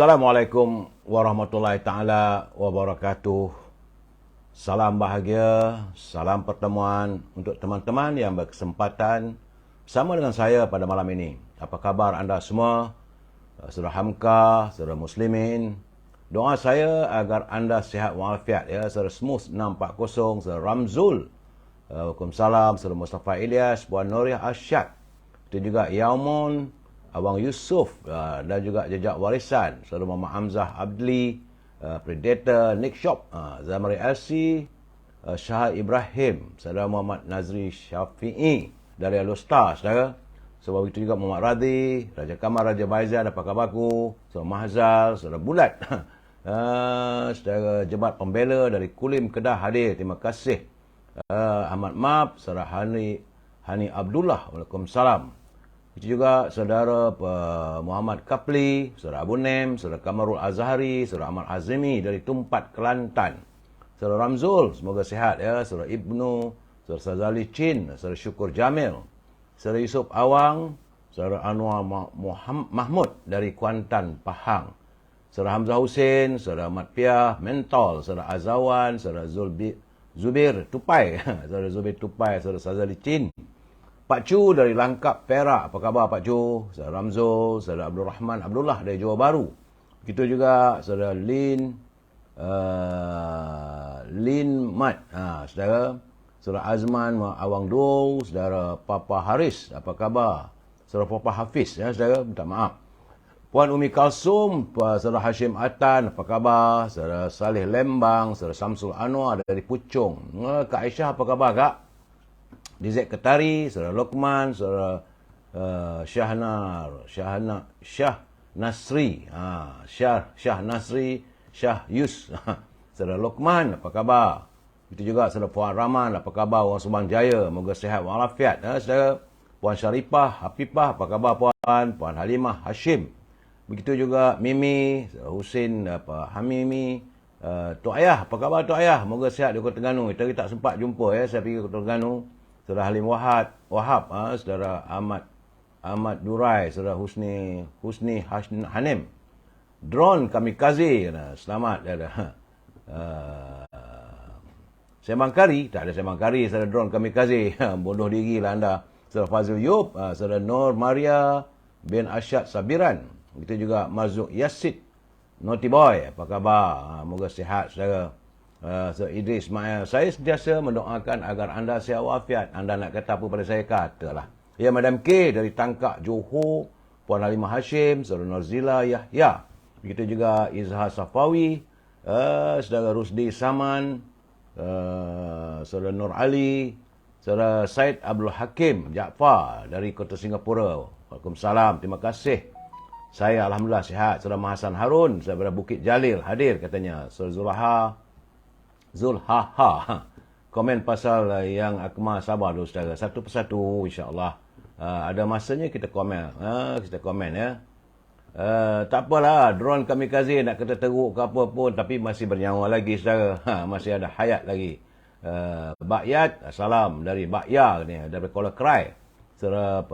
Assalamualaikum warahmatullahi ta'ala wabarakatuh. Salam bahagia, salam pertemuan untuk teman-teman yang berkesempatan bersama dengan saya pada malam ini. Apa khabar anda semua? Saudara Hamka, saudara Muslimin. Doa saya agar anda sihat walafiat ya. Saudara Smooth 640, saudara Ramzul. Waalaikumsalam, saudara Mustafa Ilyas, Puan Nuriyah Asyad. Itu juga Yaumon, Abang Yusuf dan juga Jejak Warisan, saudara Muhammad Hamzah Abdli, Predator, Nick Shop, Zamari LC, Syah Ibrahim, saudara Muhammad Nazri Syafi'i dari Al-Ustaz, saudara. Sebab itu juga Muhammad Radhi, Raja Kamal, Raja Baizan, apa khabarku? Saudara Mahzal, saudara Bulat, saudara Jebat Pembela dari Kulim Kedah hadir, terima kasih. Ahmad Mab, saudara Hani Abdullah, Waalaikumsalam. Itu juga saudara Muhammad Kapli, saudara Abu Nem, saudara Kamarul Azhari, saudara Ahmad Azimi dari Tumpat, Kelantan. Saudara Ramzul, semoga sihat ya. Saudara Ibnu, saudara Sazali Chin, saudara Syukur Jamil, saudara Yusuf Awang, saudara Anwar Mahmud dari Kuantan, Pahang. Saudara Hamzah Hussein, saudara Ahmad Piah, Mentol, saudara Azawan, saudara Zubir Tupai, saudara Zubir Tupai, saudara Sazali Chin. Pak Chu dari Langkap, Perak. Apa khabar Pak Chu? Saudara Ramzul, saudara Abdul Rahman Abdullah dari Johor Bahru. Begitu juga saudara Lin Mat. Saudara Azman Awang Dul, saudara Papa Haris. Apa khabar? Saudara Papa Hafiz, ya saudara, minta maaf. Puan Umi Kalsum, saudara Hashim Atan, apa khabar? Saudara Salih Lembang, saudara Samsul Anwar dari Puchong. Kak Aisyah, apa khabar Kak? Dizek Ketari, saudara Lokman, saudara Syah Nasri, Syah Nasri, Syah Yus, saudara Lokman, apa khabar? Itu juga saudara Puan Rahman, apa khabar? Orang Subang Jaya, moga sihat walafiat. Saudara Puan Syarifah, Hafifah, apa khabar Puan? Puan Halimah Hashim. Begitu juga Mimi, Husin, Hamimi, Tok Ayah, apa khabar Tok Ayah? Moga sihat di Kota Terengganu. Kita tak sempat jumpa ya, saya pergi ke Kota Terengganu. Saudara Halim Wahab, saudara Ahmad Durai, saudara Husni Hanim. Drone Kamikaze, selamat. Sembang Kari, tak ada Sembang Kari, saudara Drone Kamikaze. Bodoh diri lah anda. Saudara Fazil Yub, saudara Nur Maria bin Asyad Sabiran. Begitu juga Mazuk Yasid, Naughty Boy, apa khabar? Moga sihat saudara. Idris Ismail, saya sentiasa mendoakan agar anda sihat walafiat. Anda nak kata apa pada saya, katalah. Ya, Madam K dari Tangkak, Johor, Puan Halimah Hashim, saudara Norzila Yahya. Begitu juga Izhar Safawi, saudara Rusdi Saman, saudara Nur Ali, saudara Said Abdul Hakim Jaafar dari Kota Singapura. Waalaikumsalam, terima kasih. Saya Alhamdulillah sihat. Saudara Mahasan Harun, saya dari Bukit Jalil hadir katanya. Saudara Zulhaha, komen pasal yang Akmal sabar dulu saudara, satu persatu insya-Allah. Ada masanya kita komen, ya. Tak apalah, drone kamikaze nak kata teruk ke apa pun, tapi masih bernyawa lagi saudara. Masih ada hayat lagi. Bakyat, salam dari Bakya ni, dari Kuala Krai. Saudara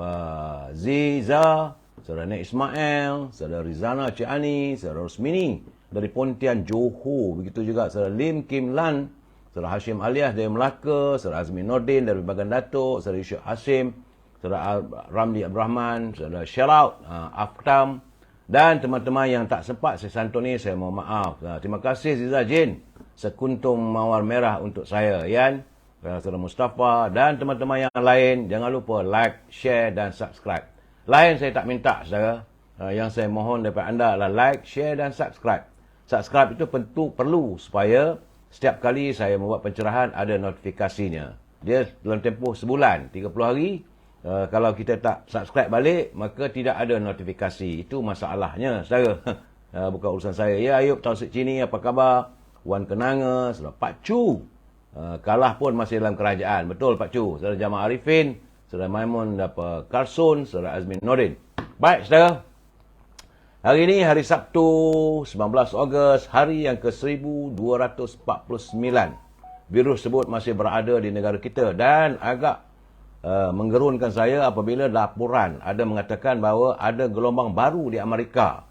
Ziza, saudara Nek Ismail, saudara Rizana Ciani, saudara Rosmini dari Pontian, Johor. Begitu juga saudara Lim Kim Lan, saudara Hashim Alias dari Melaka, saudara Azmi Nordin dari Bagan Datuk, saudara Yusuf Hasim, saudara Ramli Abdul Rahman, saudara Sheraut Aftam, dan teman-teman yang tak sempat saya santuni, saya mohon maaf. Terima kasih Ziza Jin, sekuntum mawar merah untuk saya, Yan, saudara Mustafa, dan teman-teman yang lain. Jangan lupa like, share dan subscribe. Lain saya tak minta saudara. Yang saya mohon daripada anda adalah like, share dan subscribe. Subscribe itu perlu supaya setiap kali saya membuat pencerahan ada notifikasinya. Dia dalam tempoh sebulan, 30 hari. Kalau kita tak subscribe balik, maka tidak ada notifikasi. Itu masalahnya, saudara. Bukan urusan saya. Ya, Ayub Tausik Cini, apa khabar? Wan Kenanga, saudara Pak Chu. Kalah pun masih dalam kerajaan. Betul Pak Chu. Saudara Jamal Arifin, saudara Maimun Karsun, saudara Azmin Nordin. Baik, saudara. Hari ini hari Sabtu 19 Ogos, hari yang ke-1249. Virus tersebut masih berada di negara kita dan agak menggerunkan saya apabila laporan ada mengatakan bahawa ada gelombang baru di Amerika.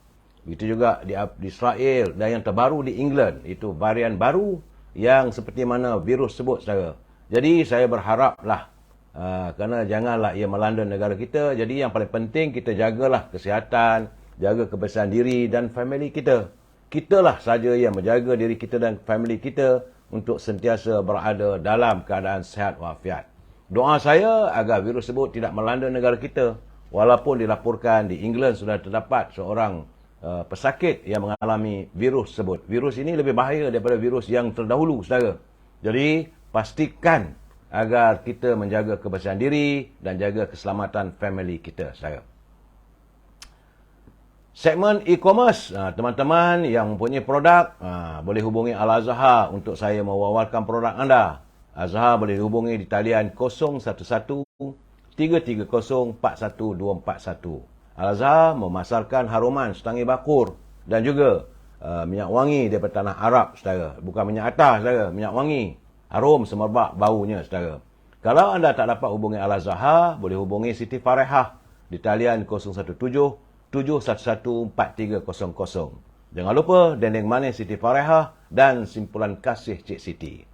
Begitu juga di Israel dan yang terbaru di England. Itu varian baru yang seperti mana virus sebut, saudara. Jadi saya berharaplah kerana janganlah ia melanda negara kita. Jadi yang paling penting kita jagalah kesihatan, jaga kebersihan diri dan family kita. Kitalah saja yang menjaga diri kita dan family kita untuk sentiasa berada dalam keadaan sihat walafiat. Doa saya agar virus tersebut tidak melanda negara kita. Walaupun dilaporkan di England sudah terdapat seorang pesakit yang mengalami virus tersebut. Virus ini lebih bahaya daripada virus yang terdahulu, saudara. Jadi, pastikan agar kita menjaga kebersihan diri dan jaga keselamatan family kita, saudara. Segmen e-commerce, teman-teman yang mempunyai produk, boleh hubungi Al-Azhar untuk saya mewawarkan produk anda. Azhar boleh hubungi di talian 011-330-41241. Al-Azhar memasarkan haruman setangi bakur dan juga minyak wangi daripada tanah Arab, saudara. Bukan minyak atas, saudara. Minyak wangi. Harum semerbak baunya, saudara. Kalau anda tak dapat hubungi Al-Azhar, boleh hubungi Siti Farehah di talian 017-711-4300. Jangan lupa dendeng manis Siti Farehah dan simpulan kasih Cik Siti.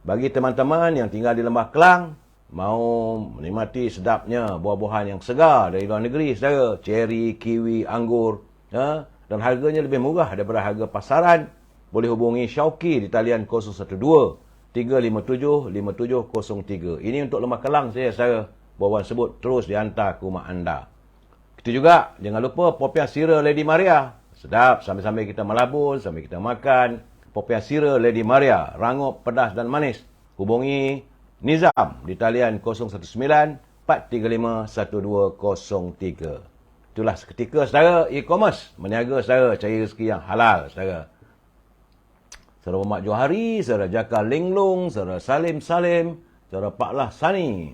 Bagi teman-teman yang tinggal di Lembah Kelang, mau menikmati sedapnya buah-buahan yang segar dari luar negeri, saudara, ceri, kiwi, anggur, dan harganya lebih murah daripada harga pasaran, boleh hubungi Syauqi di talian 012-357-5703. Ini untuk Lembah Kelang saya, saudara. Buah-buahan sebut terus dihantar ke rumah anda. Kita juga, jangan lupa popiah sira Lady Maria. Sedap, sambil-sambil kita melabur, sambil kita makan. Popiah sira Lady Maria, rangup, pedas dan manis. Hubungi Nizam di talian 019-435-1203. Itulah seketika, saudara, e-commerce. Meniaga, saudara, cari rezeki yang halal, saudara. Saudara Muhammad Johari, saudara Jaka Linglung, saudara Salim Salim, saudara Paklah Sani.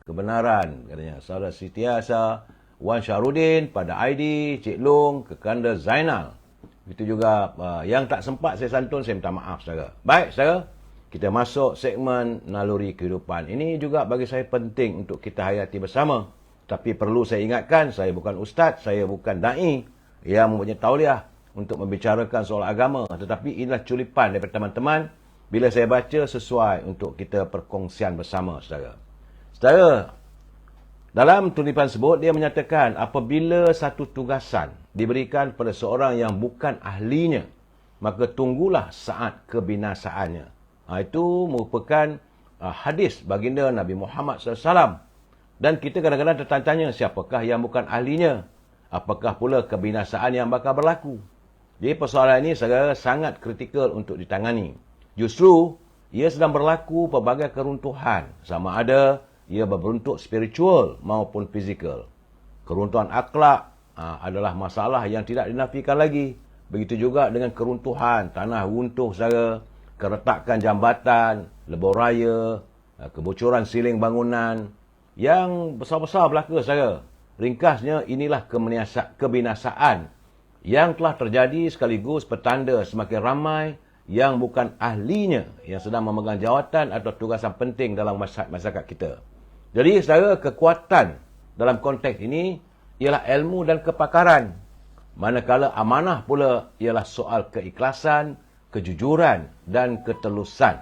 Kebenaran, katanya. Saudara Sitiasa, Wan Syarudin, pada ID, Cik Long, Kekanda Zainal. Itu juga yang tak sempat saya santun, saya minta maaf, saudara. Baik, saudara. Kita masuk segmen naluri kehidupan. Ini juga bagi saya penting untuk kita hayati bersama. Tapi perlu saya ingatkan, saya bukan ustaz, saya bukan da'i yang mempunyai tauliah untuk membicarakan soal agama. Tetapi inilah culipan daripada teman-teman bila saya baca sesuai untuk kita perkongsian bersama, saudara. Saudara, dalam tulipan tersebut dia menyatakan apabila satu tugasan diberikan pada seorang yang bukan ahlinya, maka tunggulah saat kebinasaannya. Itu merupakan hadis baginda Nabi Muhammad SAW. Dan kita kadang-kadang tertanya siapakah yang bukan ahlinya? Apakah pula kebinasaan yang bakal berlaku? Jadi persoalan ini saudara sangat kritikal untuk ditangani. Justru ia sedang berlaku pelbagai keruntuhan, sama ada ia berbentuk spiritual maupun fizikal. Keruntuhan akhlak adalah masalah yang tidak dinafikan lagi. Begitu juga dengan keruntuhan tanah runtuh, saudara, keretakan jambatan, lebuh raya, kebocoran siling bangunan yang besar-besar berlaku, saudara. Ringkasnya, inilah kebinasaan yang telah terjadi sekaligus petanda semakin ramai yang bukan ahlinya yang sedang memegang jawatan atau tugasan penting dalam masyarakat kita. Jadi, saudara, kekuatan dalam konteks ini ialah ilmu dan kepakaran. Manakala amanah pula ialah soal keikhlasan, kejujuran dan ketelusan.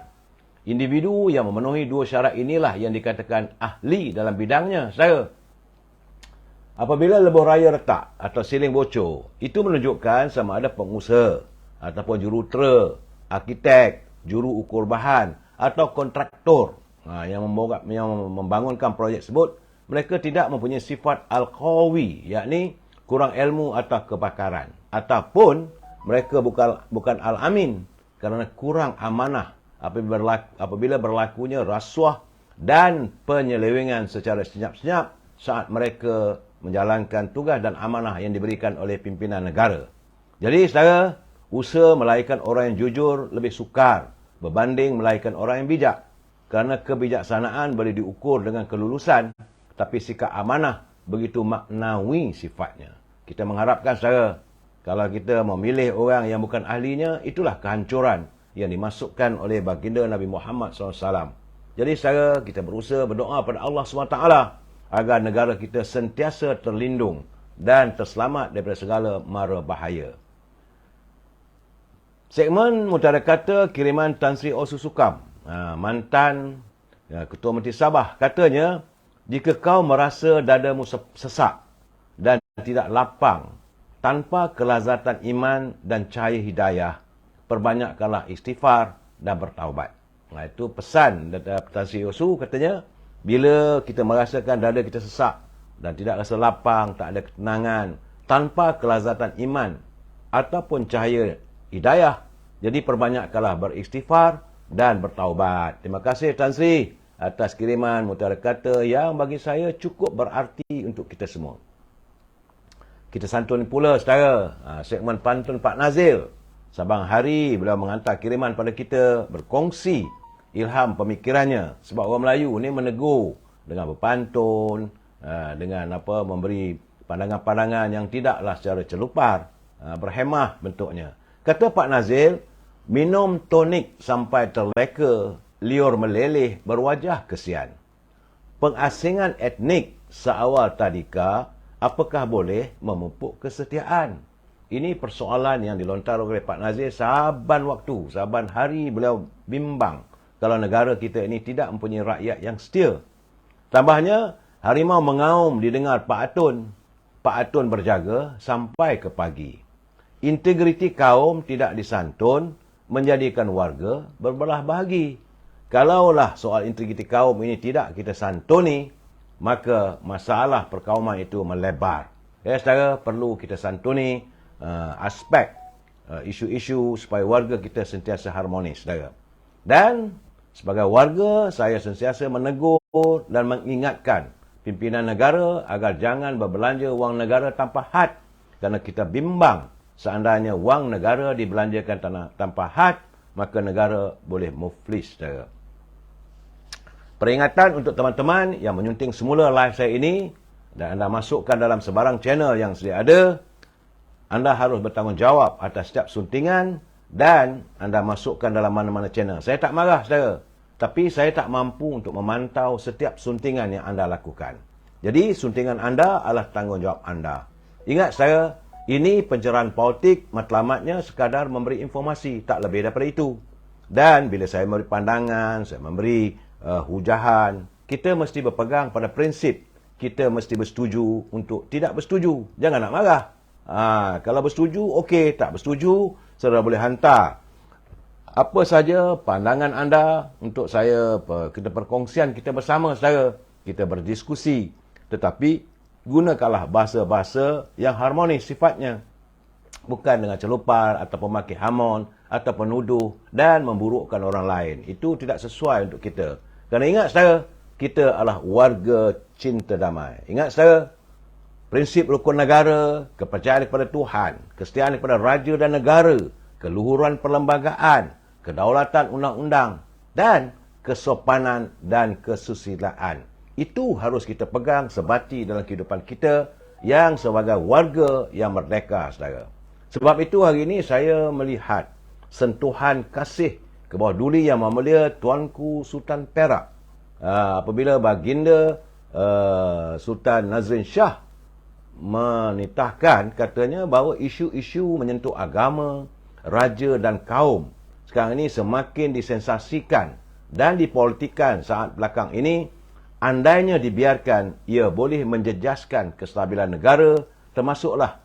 Individu yang memenuhi dua syarat inilah yang dikatakan ahli dalam bidangnya, saudara. Apabila lebuh raya retak atau siling bocor, itu menunjukkan sama ada pengusaha ataupun jurutera, arkitek, juru ukur bahan atau kontraktor yang membangunkan projek tersebut, mereka tidak mempunyai sifat al-qawi, yakni kurang ilmu atau kepakaran, ataupun mereka bukan al-amin kerana kurang amanah apabila berlakunya rasuah dan penyelewengan secara senyap-senyap saat mereka menjalankan tugas dan amanah yang diberikan oleh pimpinan negara. Jadi, saudara, usaha melahirkan orang yang jujur lebih sukar berbanding melahirkan orang yang bijak. Kerana kebijaksanaan boleh diukur dengan kelulusan, tapi sikap amanah begitu maknawi sifatnya. Kita mengharapkan, saudara, kalau kita memilih orang yang bukan ahlinya, itulah kehancuran yang dimasukkan oleh baginda Nabi Muhammad SAW. Jadi, saudara, kita berusaha berdoa pada Allah SWT agar negara kita sentiasa terlindung dan terselamat daripada segala mara bahaya. Segmen Mutiara Kata kiriman Tan Sri Osu Sukam, mantan Ketua Menteri Sabah, katanya, jika kau merasa dadamu sesak dan tidak lapang tanpa kelazatan iman dan cahaya hidayah, perbanyakkanlah istighfar dan bertaubat. Itu pesan Tan Sri Osu, katanya, bila kita merasakan dada kita sesak dan tidak rasa lapang, tak ada ketenangan, tanpa kelazatan iman ataupun cahaya hidayah, jadi perbanyakkanlah beristighfar dan bertaubat. Terima kasih Tan Sri atas kiriman Mutiara Kata yang bagi saya cukup berarti untuk kita semua. Kita santun pula saudara, segmen pantun Pak Nazil. Sabang hari beliau menghantar kiriman pada kita, berkongsi ilham pemikirannya. Sebab orang Melayu ni menegur dengan berpantun, dengan memberi pandangan-pandangan yang tidaklah secara celupar, berhemah bentuknya. Kata Pak Nazil, minum tonik sampai terleka, liur meleleh berwajah kesian. Pengasingan etnik seawal tadika, apakah boleh memupuk kesetiaan? Ini persoalan yang dilontar oleh Pak Nazir saban waktu, saban hari beliau bimbang kalau negara kita ini tidak mempunyai rakyat yang setia. Tambahnya, harimau mengaum didengar Pak Atun. Pak Atun berjaga sampai ke pagi. Integriti kaum tidak disantun, menjadikan warga berbelah bahagi. Kalaulah soal integriti kaum ini tidak kita santuni, maka masalah perkauman itu melebar. Ya, saudara, perlu kita santuni aspek isu-isu supaya warga kita sentiasa harmonis, saudara. Dan sebagai warga, saya sentiasa menegur dan mengingatkan pimpinan negara agar jangan berbelanja wang negara tanpa had, kerana kita bimbang seandainya wang negara dibelanjakan tanpa had, maka negara boleh muflis, saudara. Peringatan untuk teman-teman yang menyunting semula live saya ini dan anda masukkan dalam sebarang channel yang sedia ada, anda harus bertanggungjawab atas setiap suntingan dan anda masukkan dalam mana-mana channel. Saya tak marah, saudara. Tapi saya tak mampu untuk memantau setiap suntingan yang anda lakukan. Jadi, suntingan anda adalah tanggungjawab anda. Ingat, saudara, ini pencerahan politik, matlamatnya sekadar memberi informasi, tak lebih daripada itu. Dan bila saya memberi pandangan, saya memberi hujahan, kita mesti berpegang pada prinsip. Kita mesti bersetuju untuk tidak bersetuju. Jangan nak marah. Kalau bersetuju, okey. Tak bersetuju, saudara boleh hantar apa saja pandangan anda untuk saya, kita perkongsian kita bersama, saudara. Kita berdiskusi. Tetapi, gunakanlah bahasa-bahasa yang harmonis sifatnya. Bukan dengan celupar atau memakai hamon atau penuduh dan memburukkan orang lain. Itu tidak sesuai untuk kita. Kerana ingat, saudara, kita adalah warga cinta damai. Ingat, saudara, prinsip rukun negara, kepercayaan kepada Tuhan, kesetiaan kepada raja dan negara, keluhuran perlembagaan, kedaulatan undang-undang, dan kesopanan dan kesusilaan. Itu harus kita pegang sebati dalam kehidupan kita yang sebagai warga yang merdeka, saudara. Sebab itu hari ini saya melihat sentuhan kasih ke bawah duli yang memulia Tuanku Sultan Perak. Apabila baginda Sultan Nazrin Shah menitahkan, katanya bahawa isu-isu menyentuh agama, raja dan kaum sekarang ini semakin disensasikan dan dipolitikan saat belakang ini. Andainya dibiarkan, ia boleh menjejaskan kestabilan negara, termasuklah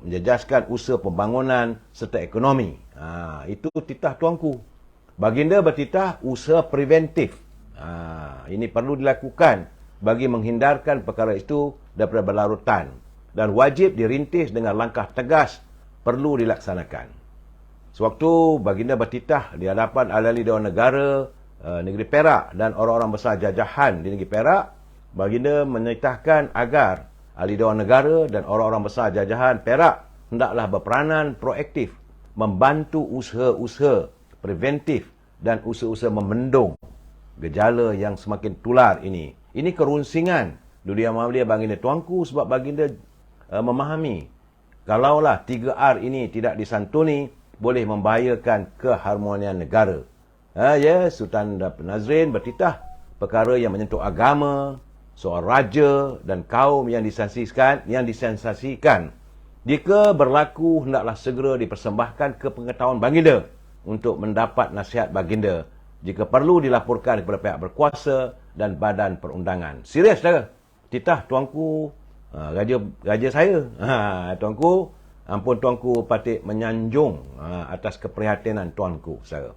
menjejaskan usaha pembangunan serta ekonomi. Itu titah tuanku. Baginda bertitah usaha preventif. Ini perlu dilakukan bagi menghindarkan perkara itu daripada berlarutan. Dan wajib dirintis dengan langkah tegas, perlu dilaksanakan. Sewaktu baginda bertitah di hadapan ahli Dewan Negara negeri Perak dan orang-orang besar jajahan di negeri Perak, baginda menitahkan agar ahli Dewan Negara dan orang-orang besar jajahan Perak hendaklah berperanan proaktif membantu usaha-usaha preventif dan usaha-usaha membendung gejala yang semakin tular ini. Ini kerunsingan Duli Yang Mulia baginda tuanku, sebab baginda memahami kalaulah 3R ini tidak disantuni boleh membahayakan keharmonian negara. Sultan Nazrin bertitah perkara yang menyentuh agama, seorang raja dan kaum yang disensasikan. Jika berlaku, hendaklah segera dipersembahkan ke pengetahuan baginda untuk mendapat nasihat baginda. Jika perlu, dilaporkan kepada pihak berkuasa dan badan perundangan. Serius, saudara? Titah tuanku, raja saya. Tuanku, ampun tuanku patut menyanjung atas keprihatinan tuanku, saudara.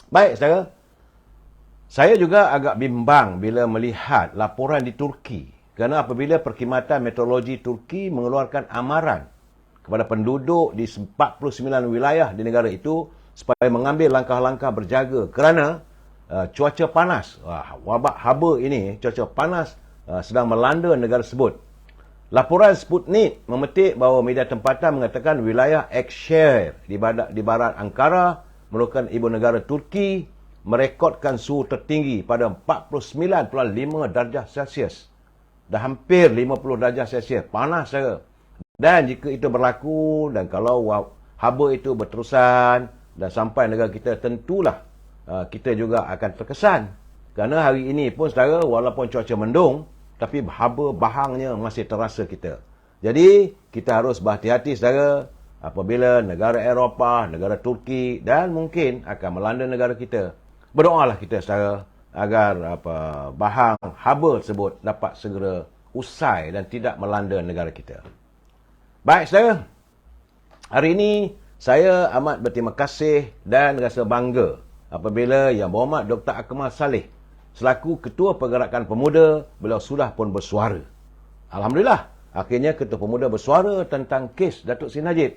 Baik, saudara. Saya juga agak bimbang bila melihat laporan di Turki. Kerana apabila Perkhidmatan Meteorologi Turki mengeluarkan amaran kepada penduduk di 49 wilayah di negara itu supaya mengambil langkah-langkah berjaga kerana cuaca panas, wabak haba ini, cuaca panas sedang melanda negara tersebut. Laporan Sputnik memetik bahawa media tempatan mengatakan wilayah Akşehir di barat Ankara merupakan ibu negara Turki merekodkan suhu tertinggi pada 49.5 darjah Celsius. Dah hampir 50 darjah Celsius. Panas, saudara. Dan jika itu berlaku dan kalau haba itu berterusan dan sampai negara kita, tentulah kita juga akan terkesan. Kerana hari ini pun, saudara, walaupun cuaca mendung, tapi haba bahangnya masih terasa kita. Jadi, kita harus berhati-hati, saudara, apabila negara Eropah, negara Turki dan mungkin akan melanda negara kita. Berdoalah kita, saudara, agar bahang haba tersebut dapat segera usai dan tidak melanda negara kita. Baik, saudara. Hari ini saya amat berterima kasih dan rasa bangga apabila Yang Berhormat Dr. Akmal Saleh selaku Ketua Pergerakan Pemuda, beliau sudah pun bersuara. Alhamdulillah, akhirnya Ketua Pemuda bersuara tentang kes Datuk Seri Najib.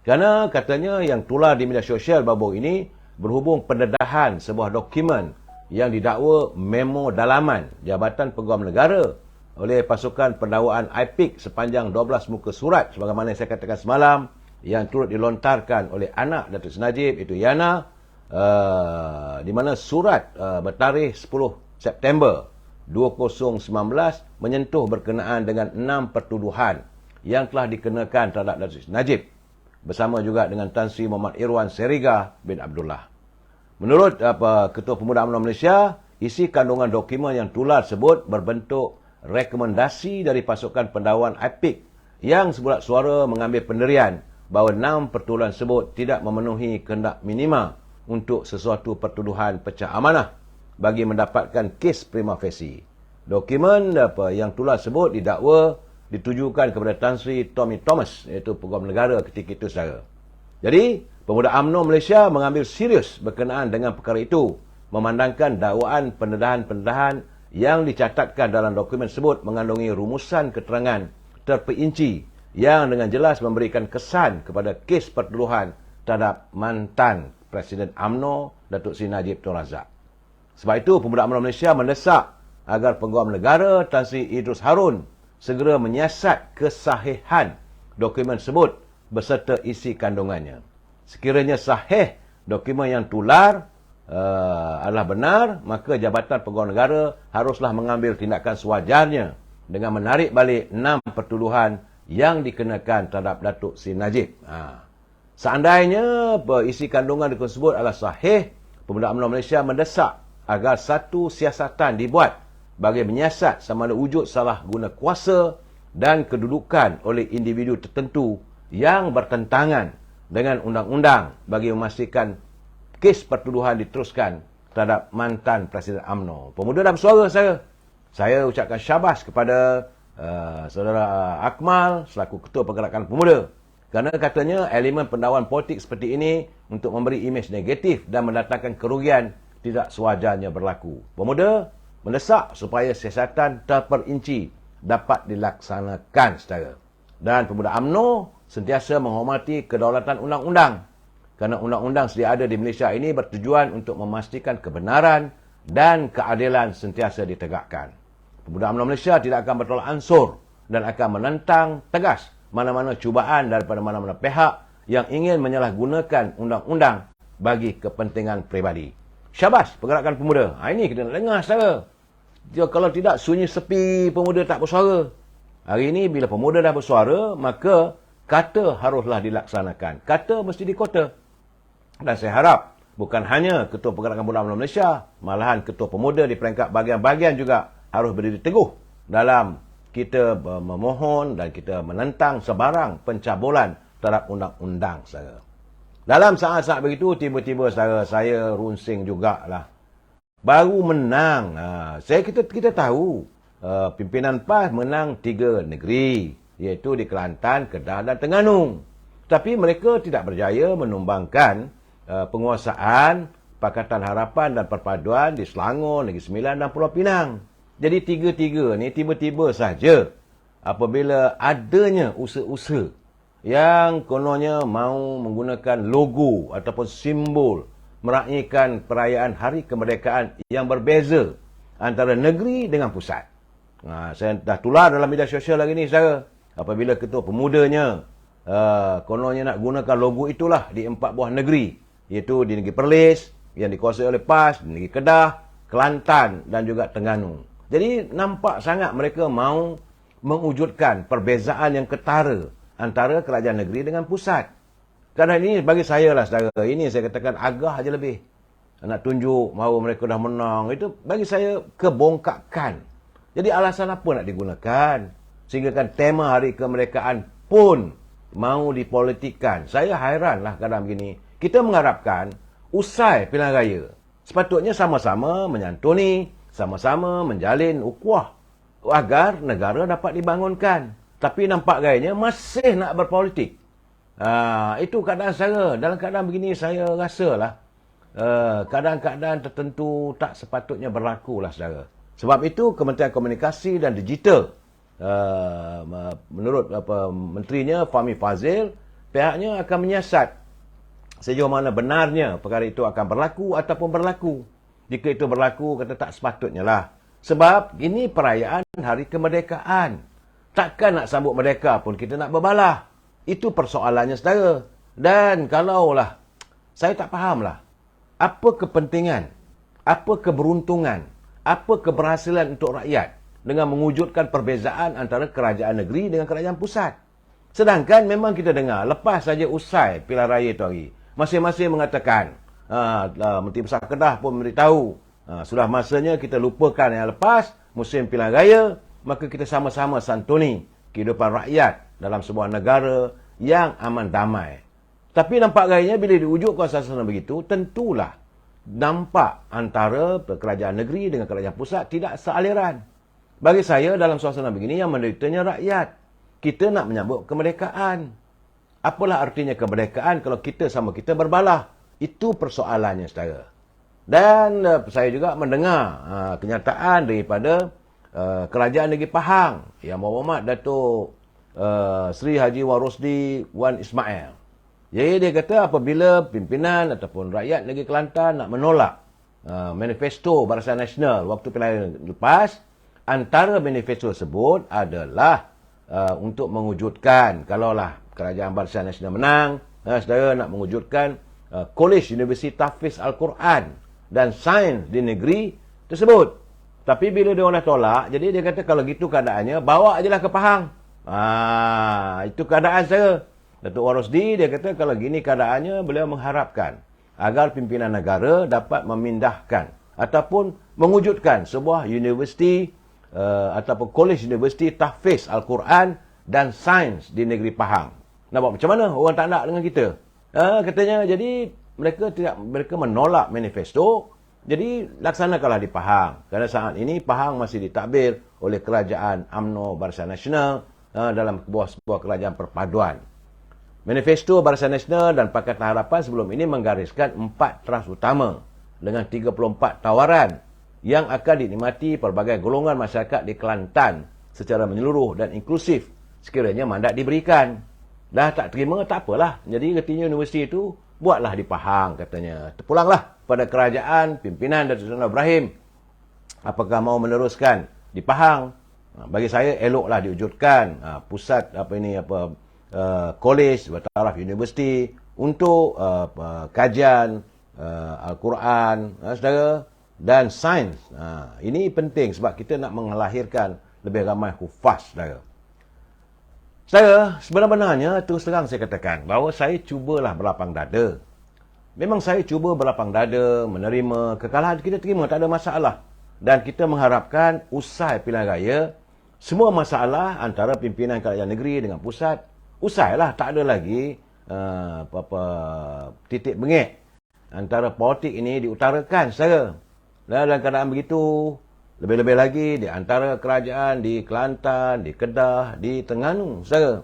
Kerana katanya yang tular di media sosial baru ini berhubung pendedahan sebuah dokumen yang didakwa memo dalaman Jabatan Peguam Negara oleh pasukan pendakwaan IPIC sepanjang 12 muka surat sebagaimana saya katakan semalam yang turut dilontarkan oleh anak Datuk Seri Najib, iaitu Yana, di mana surat bertarikh 10 September 2019 menyentuh berkenaan dengan 6 pertuduhan yang telah dikenakan terhadap Datuk Seri Najib bersama juga dengan Tan Sri Muhammad Irwan Seriga bin Abdullah. Menurut Ketua Pemuda UMNO Malaysia, isi kandungan dokumen yang tular tersebut berbentuk rekomendasi dari pasukan pendakwaan IPIC yang sebulat suara mengambil pendirian bahawa 6 pertuduhan tersebut tidak memenuhi kehendak minima untuk sesuatu pertuduhan pecah amanah bagi mendapatkan kes prima facie. Dokumen yang tular tersebut didakwa ditujukan kepada Tan Sri Tommy Thomas, iaitu Peguam Negara ketika itu, saudara. Jadi, Pemuda UMNO Malaysia mengambil serius berkenaan dengan perkara itu, memandangkan dakwaan pendedahan-pendedahan yang dicatatkan dalam dokumen tersebut mengandungi rumusan keterangan terperinci yang dengan jelas memberikan kesan kepada kes pertuduhan terhadap mantan Presiden UMNO, Datuk Seri Najib Tun Razak. Sebab itu, Pemuda UMNO Malaysia mendesak agar Peguam Negara Tan Sri Idrus Harun segera menyiasat kesahihan dokumen tersebut beserta isi kandungannya. Sekiranya sahih dokumen yang tular adalah benar, maka Jabatan Peguam Negara haruslah mengambil tindakan sewajarnya dengan menarik balik 6 pertuduhan yang dikenakan terhadap Datuk Seri Najib. Seandainya isi kandungan dokumen tersebut adalah sahih, Pemuda UMNO Malaysia mendesak agar satu siasatan dibuat bagi menyiasat sama ada wujud salah guna kuasa dan kedudukan oleh individu tertentu yang bertentangan dengan undang-undang bagi memastikan kes pertuduhan diteruskan terhadap mantan Presiden UMNO. Pemuda dah bersuara, saya ucapkan syabas kepada saudara Akmal selaku Ketua Pergerakan Pemuda. Kerana katanya elemen pendakwaan politik seperti ini untuk memberi imej negatif dan mendatangkan kerugian tidak sewajarnya berlaku. Pemuda mendesak supaya siasatan terperinci dapat dilaksanakan, saudara. Dan Pemuda UMNO sentiasa menghormati kedaulatan undang-undang. Kerana undang-undang sedia ada di Malaysia ini bertujuan untuk memastikan kebenaran dan keadilan sentiasa ditegakkan. Pemuda UMNO Malaysia tidak akan bertolak ansur dan akan menentang tegas mana-mana cubaan daripada mana-mana pihak yang ingin menyalahgunakan undang-undang bagi kepentingan peribadi. Syabas Pergerakan Pemuda. Ini kita nak dengar, saudara. Kalau tidak, sunyi sepi, pemuda tak bersuara. Hari ini bila pemuda dah bersuara, maka kata haruslah dilaksanakan. Kata mesti dikota. Dan saya harap bukan hanya Ketua Pergerakan Pemuda UMNO Malaysia, malahan Ketua Pemuda di peringkat bahagian-bahagian juga harus berdiri teguh dalam kita memohon dan kita menentang sebarang pencabulan terhadap undang-undang, saudara. Dalam saat-saat begitu, tiba-tiba saudara, saya runsing jugalah. Baru menang. Kita tahu pimpinan PAS menang 3 negeri, iaitu di Kelantan, Kedah dan Terengganu. Tapi mereka tidak berjaya menumbangkan penguasaan Pakatan Harapan dan Perpaduan di Selangor, Negeri Sembilan dan Pulau Pinang. Jadi tiga-tiga ni tiba-tiba saja apabila adanya usaha-usaha yang kononnya mau menggunakan logo ataupun simbol meraihkan perayaan Hari Kemerdekaan yang berbeza antara negeri dengan pusat. Saya dah tular dalam media sosial lagi ni, saudara. Apabila Ketua Pemudanya kononnya nak gunakan logo itulah di 4 buah negeri, iaitu di Negeri Perlis yang dikuasai oleh PAS, di Negeri Kedah, Kelantan dan juga Terengganu. Jadi nampak sangat mereka mau mewujudkan perbezaan yang ketara antara kerajaan negeri dengan pusat. Kerana ini bagi saya lah, saudara, ini saya katakan agak aja lebih. Nak tunjuk bahawa mereka dah menang, itu bagi saya kebongkakan. Jadi alasan apa nak digunakan? Sehingga kan tema Hari Kemerdekaan pun mau dipolitikkan. Saya hairanlah kadang begini. Kita mengharapkan usai pilihan raya, sepatutnya sama-sama menyantuni, sama-sama menjalin ukhuwah agar negara dapat dibangunkan. Tapi nampak gayanya masih nak berpolitik. Itu keadaan saya. Dalam keadaan begini saya rasalah keadaan-keadaan tertentu tak sepatutnya berlaku lah, saudara. Sebab itu Kementerian Komunikasi dan Digital, menurut menterinya Fahmi Fadzil, pihaknya akan menyiasat sejauh mana benarnya perkara itu akan berlaku ataupun berlaku. Jika itu berlaku, kata tak sepatutnya lah. Sebab ini perayaan Hari Kemerdekaan. Takkan nak sambut merdeka pun kita nak berbalah. Itu persoalannya, saudara. Dan kalaulah, saya tak fahamlah, apa kepentingan, apa keberuntungan, apa keberhasilan untuk rakyat dengan mewujudkan perbezaan antara kerajaan negeri dengan kerajaan pusat. Sedangkan memang kita dengar, lepas saja usai pilihan raya itu hari, masing-masing mengatakan, Menteri Besar Kedah pun memberitahu, sudah masanya kita lupakan yang lepas, musim pilihan raya, maka kita sama-sama santuni kehidupan rakyat dalam sebuah negara yang aman damai. Tapi nampak gayanya bila diwujudkan suasana begitu, tentulah nampak antara kerajaan negeri dengan kerajaan pusat tidak sealiran. Bagi saya dalam suasana begini yang menderitanya rakyat. Kita nak menyambut kemerdekaan. Apalah artinya kemerdekaan kalau kita sama kita berbalah? Itu persoalannya, saudara. Dan saya juga mendengar kenyataan daripada Kerajaan Negeri Pahang, Yang Berhormat Datuk Sri Haji Warosdi Wan Ismail. Jadi dia kata apabila pimpinan ataupun rakyat Negeri Kelantan nak menolak manifesto Barisan Nasional waktu pilihan lepas, antara manifesto tersebut adalah untuk mewujudkan, kalaulah Kerajaan Barisan Nasional menang, saudara nak mewujudkan Kolej Universiti Tahfiz Al-Quran dan Sains di negeri tersebut. Tapi bila dia orang tolak, jadi dia kata kalau gitu keadaannya, bawa ajalah ke Pahang. Itu keadaan saya. Datuk Warosdi, dia kata kalau gini keadaannya, beliau mengharapkan agar pimpinan negara dapat memindahkan ataupun mewujudkan sebuah universiti ataupun Kolej Universiti Tahfiz Al-Quran dan Sains di negeri Pahang. Nak buat macam mana? Orang tak nak dengan kita. Katanya, jadi mereka menolak manifesto. Jadi laksanakanlah di Pahang. Kerana saat ini Pahang masih ditadbir oleh Kerajaan UMNO Barisan Nasional dalam sebuah kerajaan perpaduan. Manifesto Barisan Nasional dan Pakatan Harapan sebelum ini menggariskan 4 teras utama dengan 34 tawaran yang akan dinikmati pelbagai golongan masyarakat di Kelantan secara menyeluruh dan inklusif sekiranya mandat diberikan. Dah tak terima, tak apalah. Jadi katanya universiti itu buatlah di Pahang, katanya. Terpulanglah pada kerajaan pimpinan Datuk Seri Ibrahim. Apakah mau meneruskan di Pahang? Bagi saya eloklah diwujudkan pusat kolej bertaraf universiti untuk kajian Al-Quran, saudara, dan sains. Ini penting sebab kita nak melahirkan lebih ramai hufaz, saudara. Saya sebenarnya terus terang saya katakan bahawa saya cubalah berlapang dada. Memang saya cuba berlapang dada, menerima kekalahan kita terima, tak ada masalah. Dan kita mengharapkan usai pilihan raya, Semua masalah antara pimpinan kerajaan negeri dengan pusat usailah, tak ada lagi apa-apa titik bengek antara politik ini diutarakan saudara. Dalam keadaan begitu, lebih-lebih lagi di antara kerajaan di Kelantan, di Kedah, di Terengganu saudara.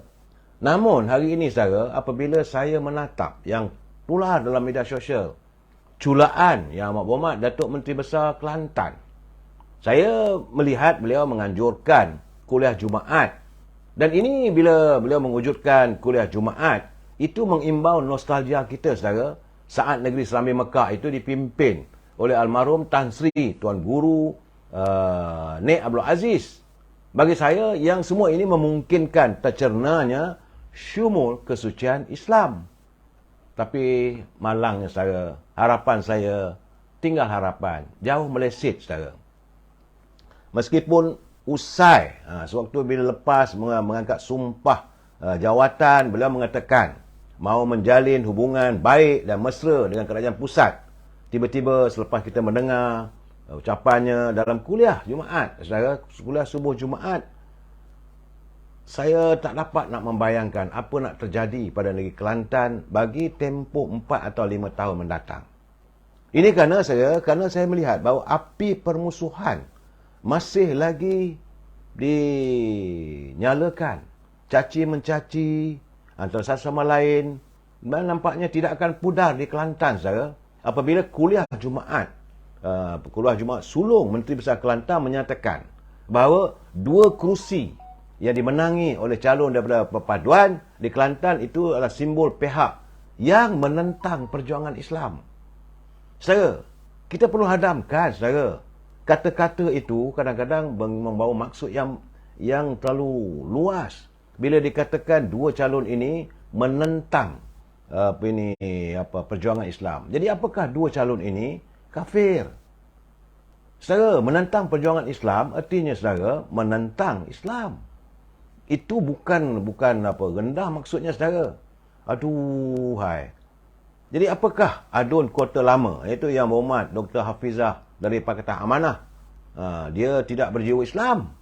Namun hari ini saudara, apabila saya menatap yang pula dalam media sosial culaan Yang Amat Berhormat Datuk Menteri Besar Kelantan, saya melihat beliau menganjurkan kuliah Jumaat. Dan ini bila beliau mewujudkan kuliah Jumaat, itu mengimbau nostalgia kita saudara, saat negeri Serambi Mekah itu dipimpin oleh almarhum Tan Sri Tuan Guru Nik Abdul Aziz. Bagi saya, yang semua ini memungkinkan tercernanya syumul kesucian Islam. Tapi malangnya saudara, harapan saya tinggal harapan, jauh meleset saudara. Meskipun usai, sewaktu bila lepas mengangkat sumpah jawatan, beliau mengatakan mahu menjalin hubungan baik dan mesra dengan kerajaan pusat. Tiba-tiba selepas kita mendengar ucapannya dalam kuliah Jumaat, saudara, kuliah subuh Jumaat, saya tak dapat nak membayangkan apa nak terjadi pada negeri Kelantan bagi tempoh 4 atau 5 tahun mendatang. Ini kerana saya melihat bahawa api permusuhan masih lagi dinyalakan. Caci mencaci antara satu sama lain, dan nampaknya tidak akan pudar di Kelantan saudara, apabila kuliah Jumaat sulung Menteri Besar Kelantan menyatakan bahawa 2 kerusi yang dimenangi oleh calon daripada perpaduan di Kelantan itu adalah simbol pihak yang menentang perjuangan Islam. Saudara, kita perlu hadamkan saudara, kata-kata itu kadang-kadang membawa maksud yang terlalu luas. Bila dikatakan 2 calon ini menentang perjuangan Islam. Jadi apakah 2 calon ini kafir? Saudara, menentang perjuangan Islam artinya saudara menentang Islam. Itu bukan rendah maksudnya saudara. Aduhai. Jadi apakah adun Kota Lama, iaitu Yang Berhormat Dr. Hafizah dari Pakatan Amanah, dia tidak berjiwa Islam.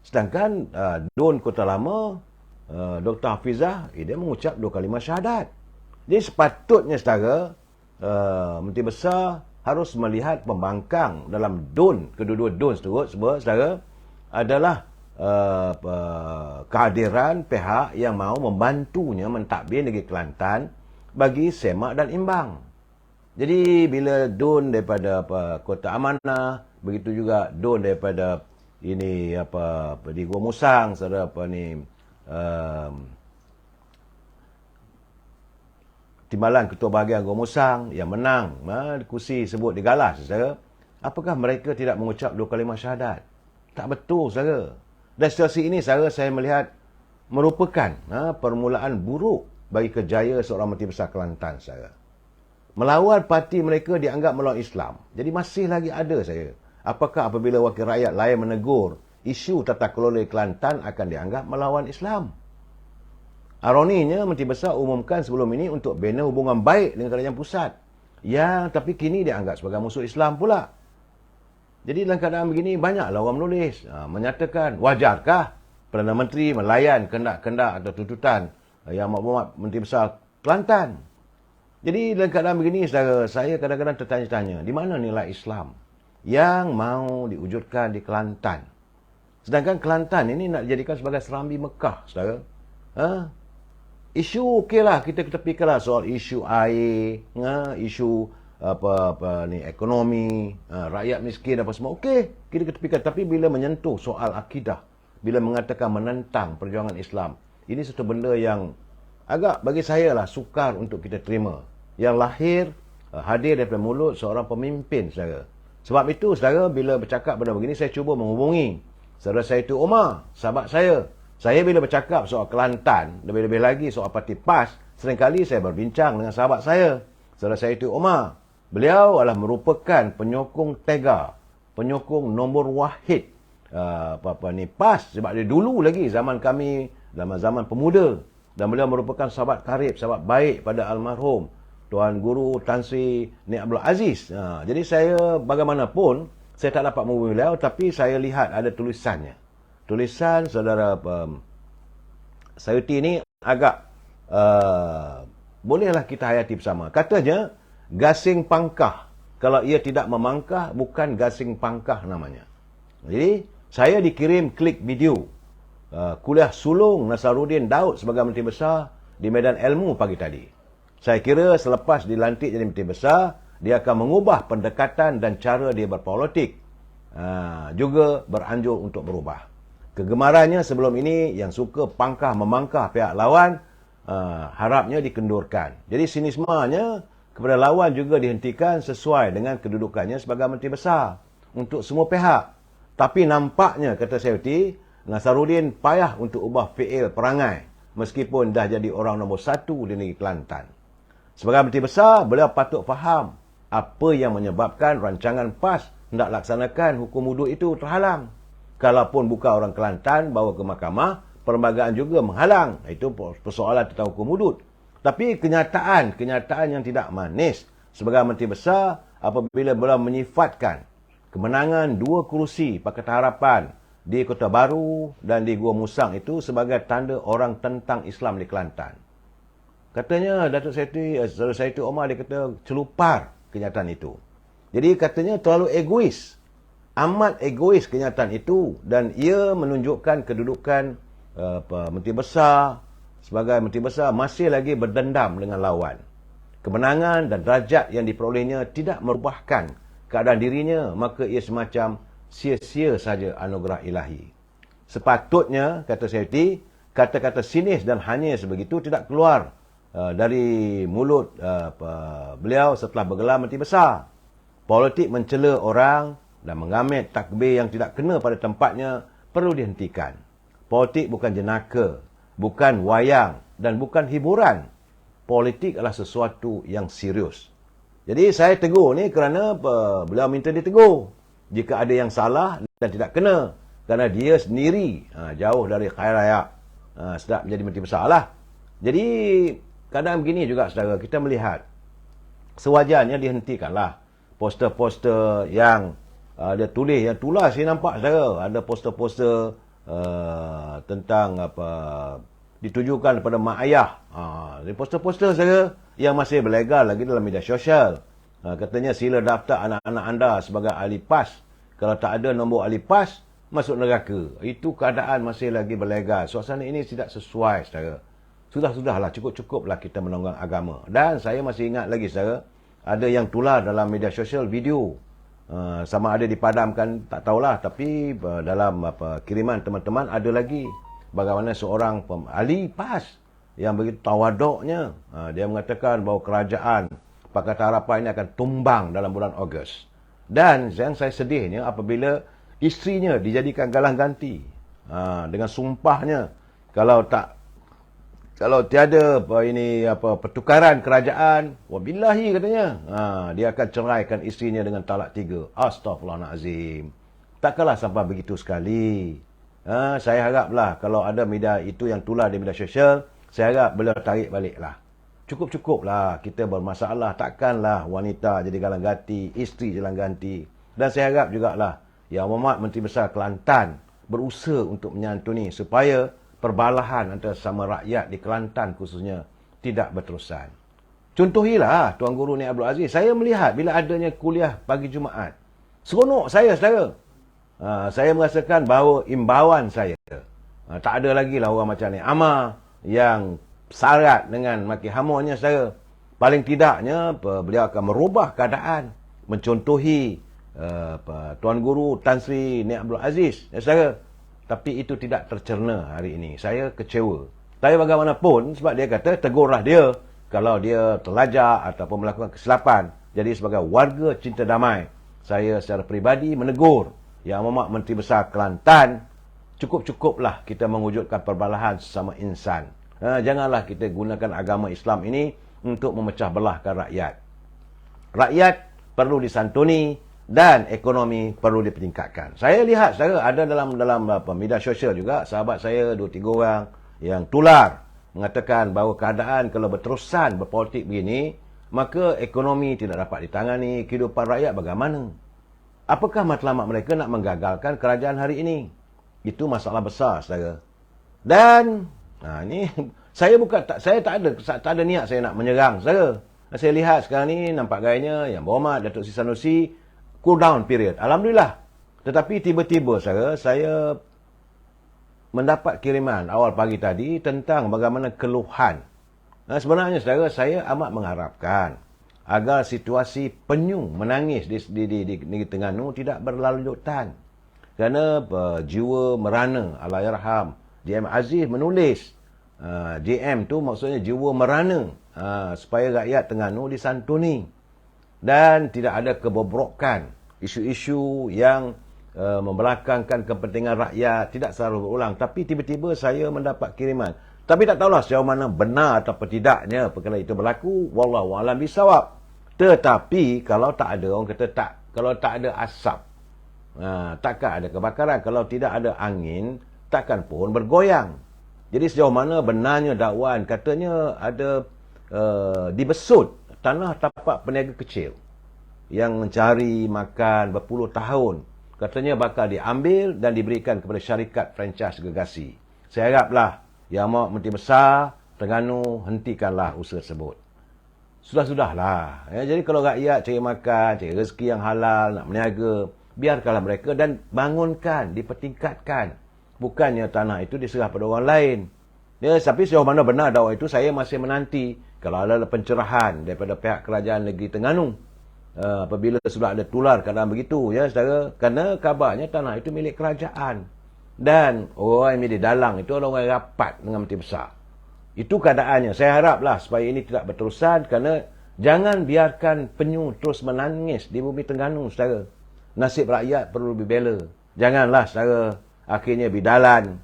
Sedangkan Dun Kota Lama, Dr. Hafizah, dia mengucap 2 kalimah syahadat. Jadi sepatutnya saudara, Menteri Besar harus melihat pembangkang dalam Dun, kedua-dua Dun tersebut, saudara, adalah kehadiran pihak yang mahu membantunya mentadbir negeri Kelantan bagi semak dan imbang. Jadi bila Dun daripada Kota Amanah, begitu juga Dun daripada ini di Gua Musang, saudara, Timbalan Ketua Bahagian Gua Musang yang menang kursi sebut digalas saudara, apakah mereka tidak mengucap 2 kalimah syahadat? Tak betul saudara. Dan situasi ini saudara, saya melihat merupakan permulaan buruk bagi kejayaan seorang Menteri Besar Kelantan saudara. Melawan parti mereka dianggap melawan Islam. Jadi masih lagi ada saya. Apakah apabila wakil rakyat lain menegur isu tata kelola Kelantan akan dianggap melawan Islam? Ironinya, Menteri Besar umumkan sebelum ini untuk bina hubungan baik dengan kerajaan pusat, tapi kini dianggap sebagai musuh Islam pula. Jadi dalam keadaan begini, banyaklah orang menulis menyatakan, wajarkah Perdana Menteri melayan kendak-kendak atau tuntutan Yang Amat Berhormat Menteri Besar Kelantan? Jadi dalam keadaan begini, saudara, saya kadang-kadang tertanya-tanya, di mana nilai Islam yang mahu diwujudkan di Kelantan? Sedangkan Kelantan ini nak dijadikan sebagai Serambi Mekah, saudara. Isu okeylah, kita ketepikanlah soal isu air, isu ekonomi, rakyat miskin apa semua. Okey, kita ketepikan. Tapi bila menyentuh soal akidah, bila mengatakan menentang perjuangan Islam, ini satu benda yang agak bagi saya lah sukar untuk kita terima. Yang lahir, hadir daripada mulut seorang pemimpin, saudara. Sebab itu, saudara, bila bercakap benda begini, saya cuba menghubungi saudara saya itu Omar, sahabat saya. Saya bila bercakap soal Kelantan, lebih-lebih lagi soal parti PAS, seringkali saya berbincang dengan sahabat saya, saudara saya itu Omar. Beliau adalah merupakan penyokong tega, penyokong nombor wahid PAS. Sebab dia dulu lagi zaman kami, zaman pemuda. Dan beliau merupakan sahabat karib, sahabat baik pada almarhum Tuan Guru Tan Sri Nik Abdul Aziz. Jadi saya bagaimanapun, Saya tak dapat menghubungi beliau, tapi saya lihat ada tulisannya. Tulisan saudara Sayuti ini agak bolehlah kita hayati bersama. Katanya, gasing pangkah. Kalau ia tidak memangkah, bukan gasing pangkah namanya. Jadi, saya dikirim klik video kuliah sulung Nasaruddin Daud sebagai Menteri Besar di Medan Ilmu pagi tadi. Saya kira selepas dilantik jadi Menteri Besar, dia akan mengubah pendekatan dan cara dia berpolitik. Juga beranjur untuk berubah. Kegemarannya sebelum ini yang suka pangkah memangkah pihak lawan, harapnya dikendurkan. Jadi sinismanya kepada lawan juga dihentikan sesuai dengan kedudukannya sebagai Menteri Besar untuk semua pihak. Tapi nampaknya, kata Sayuti, Nasaruddin payah untuk ubah fi'il perangai meskipun dah jadi orang nombor 1 di negeri Kelantan. Sebagai Menteri Besar, beliau patut faham apa yang menyebabkan rancangan PAS hendak laksanakan hukum wuduk itu terhalang. Kalaupun bukan orang Kelantan bawa ke mahkamah, perlembagaan juga menghalang. Itu persoalan tentang hukum wuduk. Tapi kenyataan yang tidak manis sebagai Menteri Besar apabila beliau menyifatkan kemenangan 2 kerusi Pakatan Harapan di Kota Baru dan di Gua Musang itu sebagai tanda orang tentang Islam di Kelantan. Katanya Datuk Sayuti Omar, dia kata celupar kenyataan itu. Jadi katanya terlalu egois. Amat egois kenyataan itu dan ia menunjukkan kedudukan Menteri Besar sebagai Menteri Besar masih lagi berdendam dengan lawan. Kemenangan dan derajat yang diperolehnya tidak merubahkan keadaan dirinya, maka ia semacam sia-sia saja anugerah ilahi. Sepatutnya, kata Sayuti, kata-kata sinis dan hanyir sebegitu tidak keluar dari mulut beliau setelah bergelar Menteri Besar. Politik mencela orang dan mengamit takbir yang tidak kena pada tempatnya perlu dihentikan. Politik bukan jenaka, bukan wayang dan bukan hiburan. Politik adalah sesuatu yang serius. Jadi saya tegur ni kerana beliau minta ditegur. Jika ada yang salah dan tidak kena. Kerana dia sendiri jauh dari khair raya sedap menjadi Menteri Besar lah. Jadi kadang begini juga saudara, kita melihat sewajarnya dihentikanlah poster-poster yang dia tulis, yang tulas saya nampak saudara, ada poster-poster tentang apa ditujukan kepada mak ayah. Poster-poster saudara yang masih berlegal lagi dalam media sosial. Katanya sila daftar anak-anak anda sebagai ahli PAS. Kalau tak ada nombor ahli PAS, masuk neraka. Itu keadaan masih lagi berlegal. Suasana ini tidak sesuai saudara. Sudahlah, cukup-cukuplah kita menonggang agama. Dan saya masih ingat lagi saudara, ada yang tular dalam media sosial video. Sama ada dipadamkan, tak tahulah. Tapi dalam kiriman teman-teman ada lagi. Bagaimana seorang ahli PAS yang begitu tawaduknya. Dia mengatakan bahawa kerajaan Pakatan Harapan ini akan tumbang dalam bulan Ogos. Dan yang saya sedihnya apabila isterinya dijadikan galang ganti. Dengan sumpahnya, kalau tiada pertukaran kerajaan, wabillahi katanya, dia akan ceraikan isterinya dengan talak 3. Astaghfirullahalazim. Takkanlah sampai begitu sekali. Saya haraplah kalau ada media itu yang tular di media sosial, saya harap beliau tarik baliklah. Cukup-cukuplah kita bermasalah. Takkanlah wanita jadi galang ganti, isteri galang ganti. Dan saya harap jugalah Yang Amat Menteri Besar Kelantan berusaha untuk menyantuni supaya perbalahan antara sama rakyat di Kelantan khususnya tidak berterusan. Contohilah Tuan Guru Nik Abdul Aziz. Saya melihat bila adanya kuliah pagi Jumaat, seronok saya saudara. Saya merasakan bahawa imbauan saya, tak ada lagi lah orang macam ni Amar yang syarat dengan maki hamuannya saudara. Paling tidaknya beliau akan merubah keadaan, mencontohi Tuan Guru Tan Sri Nik Abdul Aziz saudara. Tapi itu tidak tercerna hari ini. Saya kecewa. Tapi bagaimanapun, sebab dia kata tegurlah dia kalau dia terlajak ataupun melakukan kesilapan. Jadi sebagai warga cinta damai, saya secara peribadi menegur Yang Amat Menteri Besar Kelantan, cukup-cukuplah kita mewujudkan perbalahan sesama insan. Janganlah kita gunakan agama Islam ini untuk memecah belahkan rakyat. Rakyat perlu disantuni dan ekonomi perlu dipeningkatkan. Saya lihat saudara, ada dalam media sosial juga sahabat saya 2-3 orang yang tular mengatakan bahawa keadaan kalau berterusan berpolitik begini, maka ekonomi tidak dapat ditangani, kehidupan rakyat bagaimana? Apakah matlamat mereka nak menggagalkan kerajaan hari ini? Itu masalah besar, saudara. Dan ini saya tak ada niat saya nak menyerang, saudara. Saya lihat sekarang ni nampak gayanya Yang Berhormat Datuk Seri Sanusi cool down period. Alhamdulillah. Tetapi tiba-tiba, saudara, saya mendapat kiriman awal pagi tadi tentang bagaimana keluhan. Sebenarnya, saudara, saya amat mengharapkan agar situasi penyu menangis di Negeri Terengganu tidak berlanjutan. Kerana jiwa merana, Allahyarham JM Aziz menulis, JM tu maksudnya jiwa merana, supaya rakyat Terengganu disantuni. Dan tidak ada kebobrokan, isu-isu yang membelakangkan kepentingan rakyat, tidak selalu berulang. Tapi tiba-tiba saya mendapat kiriman. Tapi tak tahulah sejauh mana benar atau tidaknya perkara itu berlaku. Wallahu a'lam bisawab. Tetapi kalau tak ada, orang kata kalau tak ada asap, takkan ada kebakaran. Kalau tidak ada angin, takkan pohon bergoyang. Jadi sejauh mana benarnya dakwaan, katanya ada dibesut tanah tapak peniaga kecil yang mencari makan berpuluh tahun. Katanya bakal diambil dan diberikan kepada syarikat franchise gergasi. Saya haraplah Yang Amat Menteri Besar Terengganu hentikanlah usaha tersebut. Sudah-sudahlah. Jadi kalau rakyat cari makan, cari rezeki yang halal, nak berniaga, biarkanlah mereka dan bangunkan, dipertingkatkan. Bukannya tanah itu diserah pada orang lain. Tapi sejauh mana benar dakwah itu, saya masih menanti kalau ada pencerahan daripada pihak kerajaan negeri Terengganu. Apabila sudah ada tular keadaan begitu, ya saudara. Kerana kabarnya tanah itu milik kerajaan. Dan orang yang di dalang itu orang yang rapat dengan Menteri Besar. Itu keadaannya. Saya haraplah supaya ini tidak berterusan, kerana jangan biarkan penyu terus menangis di bumi Terengganu, saudara. Nasib rakyat perlu dibela. Janganlah, saudara, akhirnya bidalan,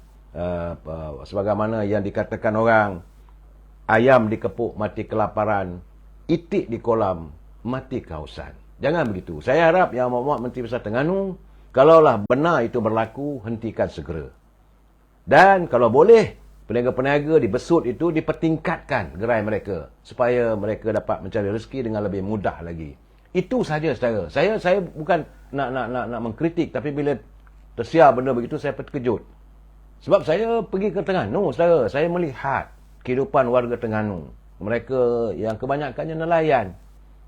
sebagaimana yang dikatakan orang, ayam dikepuk mati kelaparan, itik di kolam mati kehausan. Jangan begitu. Saya harap Yang Amat Menteri Besar Terengganu, kalaulah benar itu berlaku, hentikan segera. Dan kalau boleh, peniaga-peniaga dibesut itu dipertingkatkan gerai mereka, supaya mereka dapat mencari rezeki dengan lebih mudah lagi. Itu saja, saudara. Saya bukan nak mengkritik, tapi bila tersiar benda begitu, saya terkejut. Sebab saya pergi ke Terengganu, saudara. Saya melihat kehidupan warga Terengganu. Mereka yang kebanyakannya nelayan.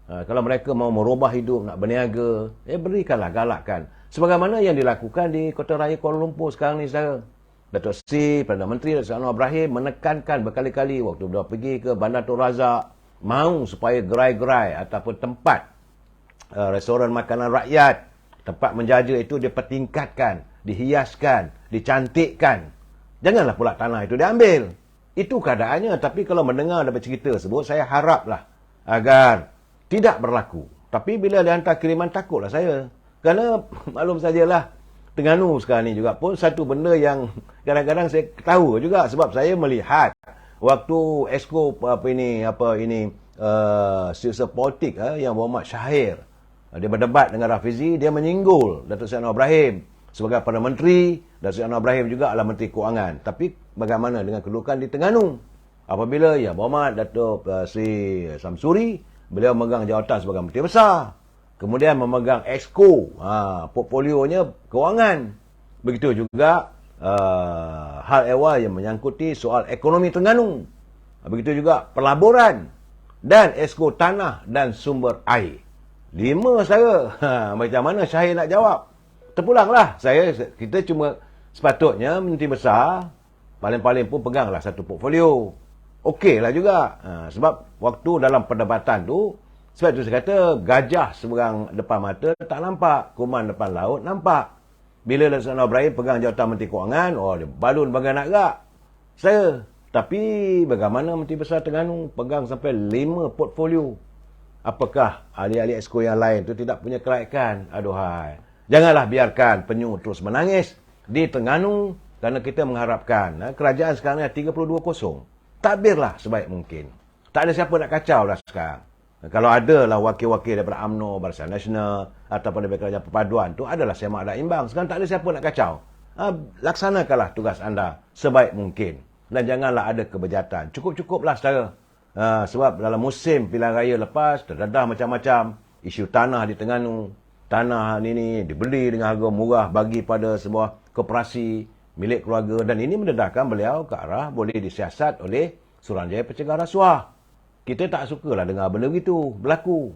Kalau mereka mau merubah hidup, nak berniaga, berikanlah, galakkan. Sebagaimana yang dilakukan di Kota Raya Kuala Lumpur sekarang ni, saudara. Datuk Seri, Perdana Menteri Datuk Anwar Ibrahim menekankan berkali-kali waktu dia pergi ke Bandar Tun Razak, mahu supaya gerai-gerai ataupun tempat restoran makanan rakyat, tempat menjaja itu dipertingkatkan, dihiaskan, dicantikkan. Janganlah pula tanah itu diambil. Itu keadaannya. Tapi kalau mendengar dapat cerita tersebut, saya haraplah agar tidak berlaku. Tapi bila dihantar kiriman, takutlah saya. Kerana maklum sajalah, Terengganu sekarang ni juga pun satu benda yang kadang-kadang saya tahu juga, sebab saya melihat waktu Exco setiausaha politik Yang Berhormat Syahir, dia berdebat dengan Rafizi, dia menyinggol Datuk Seri Anwar Ibrahim sebagai Perdana Menteri. Datuk Seri Anwar Ibrahim juga adalah Menteri Kewangan. Tapi bagaimana dengan kedudukan di Terengganu? Apabila Yang Berhormat Datuk Seri Samsuri, beliau memegang jawatan sebagai Menteri Besar, kemudian memegang Exco, portfolionya kewangan. Begitu juga hal ehwal yang menyangkuti soal ekonomi Terengganu. Begitu juga pelaburan dan Exco tanah dan sumber air. 5, saudara. Macam mana Syahir nak jawab? Terpulanglah. Kita cuma sepatutnya Menteri Besar paling-paling pun peganglah satu portfolio. Okeylah juga. Sebab waktu dalam perdebatan tu, sebab itu saya kata, gajah seberang depan mata tak nampak, kuman depan laut nampak. Bila Datuk Seri Anwar Ibrahim pegang jawatan Menteri Kewangan, dia balun bagai nak gerak. Tapi bagaimana Menteri Besar Terengganu pegang sampai 5 portfolio? Apakah ahli-ahli Exco yang lain tu tidak punya kelaikan? Aduhai. Janganlah biarkan penyu terus menangis di Terengganu, kerana kita mengharapkan kerajaan sekarang ni 32-0. Tadbirlah sebaik mungkin. Tak ada siapa nak kacau dah sekarang. Kalau ada lah wakil-wakil daripada UMNO, Barisan Nasional ataupun daripada Kerajaan Perpaduan, tu adalah semak dan imbang. Sekarang tak ada siapa nak kacau. Laksanakanlah tugas anda sebaik mungkin. Dan janganlah ada kebejatan. Cukup-cukuplah, saudara. Sebab dalam musim pilihan raya lepas, terdedah macam-macam. Isu tanah di Terengganu. tanah ni dibeli dengan harga murah bagi pada sebuah koperasi milik keluarga, dan ini mendedahkan beliau ke arah boleh disiasat oleh Suruhanjaya Pencegah Rasuah. Kita tak sukalah dengar benda begitu berlaku.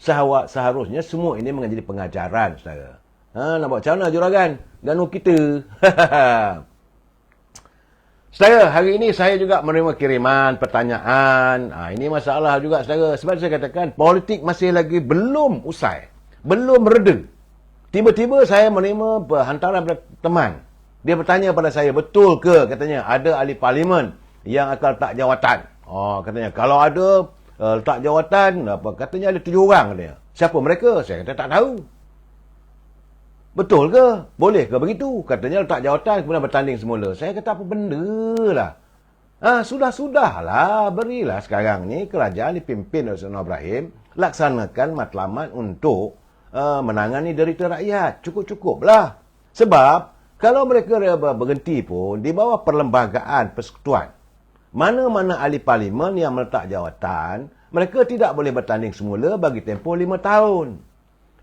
Seharusnya semua ini menjadi pengajaran, saudara. Nak buat macam mana juragan? Ganu kita. Saudara, hari ini saya juga menerima kiriman, pertanyaan. Ini masalah juga, saudara. Sebab saya katakan, politik masih lagi belum usai. Belum reda. Tiba-tiba saya menerima hantaran daripada teman. Dia bertanya pada saya, betul ke katanya ada ahli parlimen yang akan letak jawatan? Katanya, kalau ada letak jawatan, katanya ada 7 orang katanya. Siapa mereka? Saya kata tak tahu. Betul ke? Boleh ke begitu? Katanya letak jawatan kemudian bertanding semula. Saya kata apa benda lah. Sudah-sudahlah. Berilah sekarang ni kerajaan dipimpin oleh Saudara Ibrahim laksanakan matlamat untuk menangani derita rakyat. Cukup-cukuplah. Sebab kalau mereka berhenti pun di bawah perlembagaan persekutuan, mana-mana ahli parlimen yang meletak jawatan, mereka tidak boleh bertanding semula bagi tempoh 5 tahun.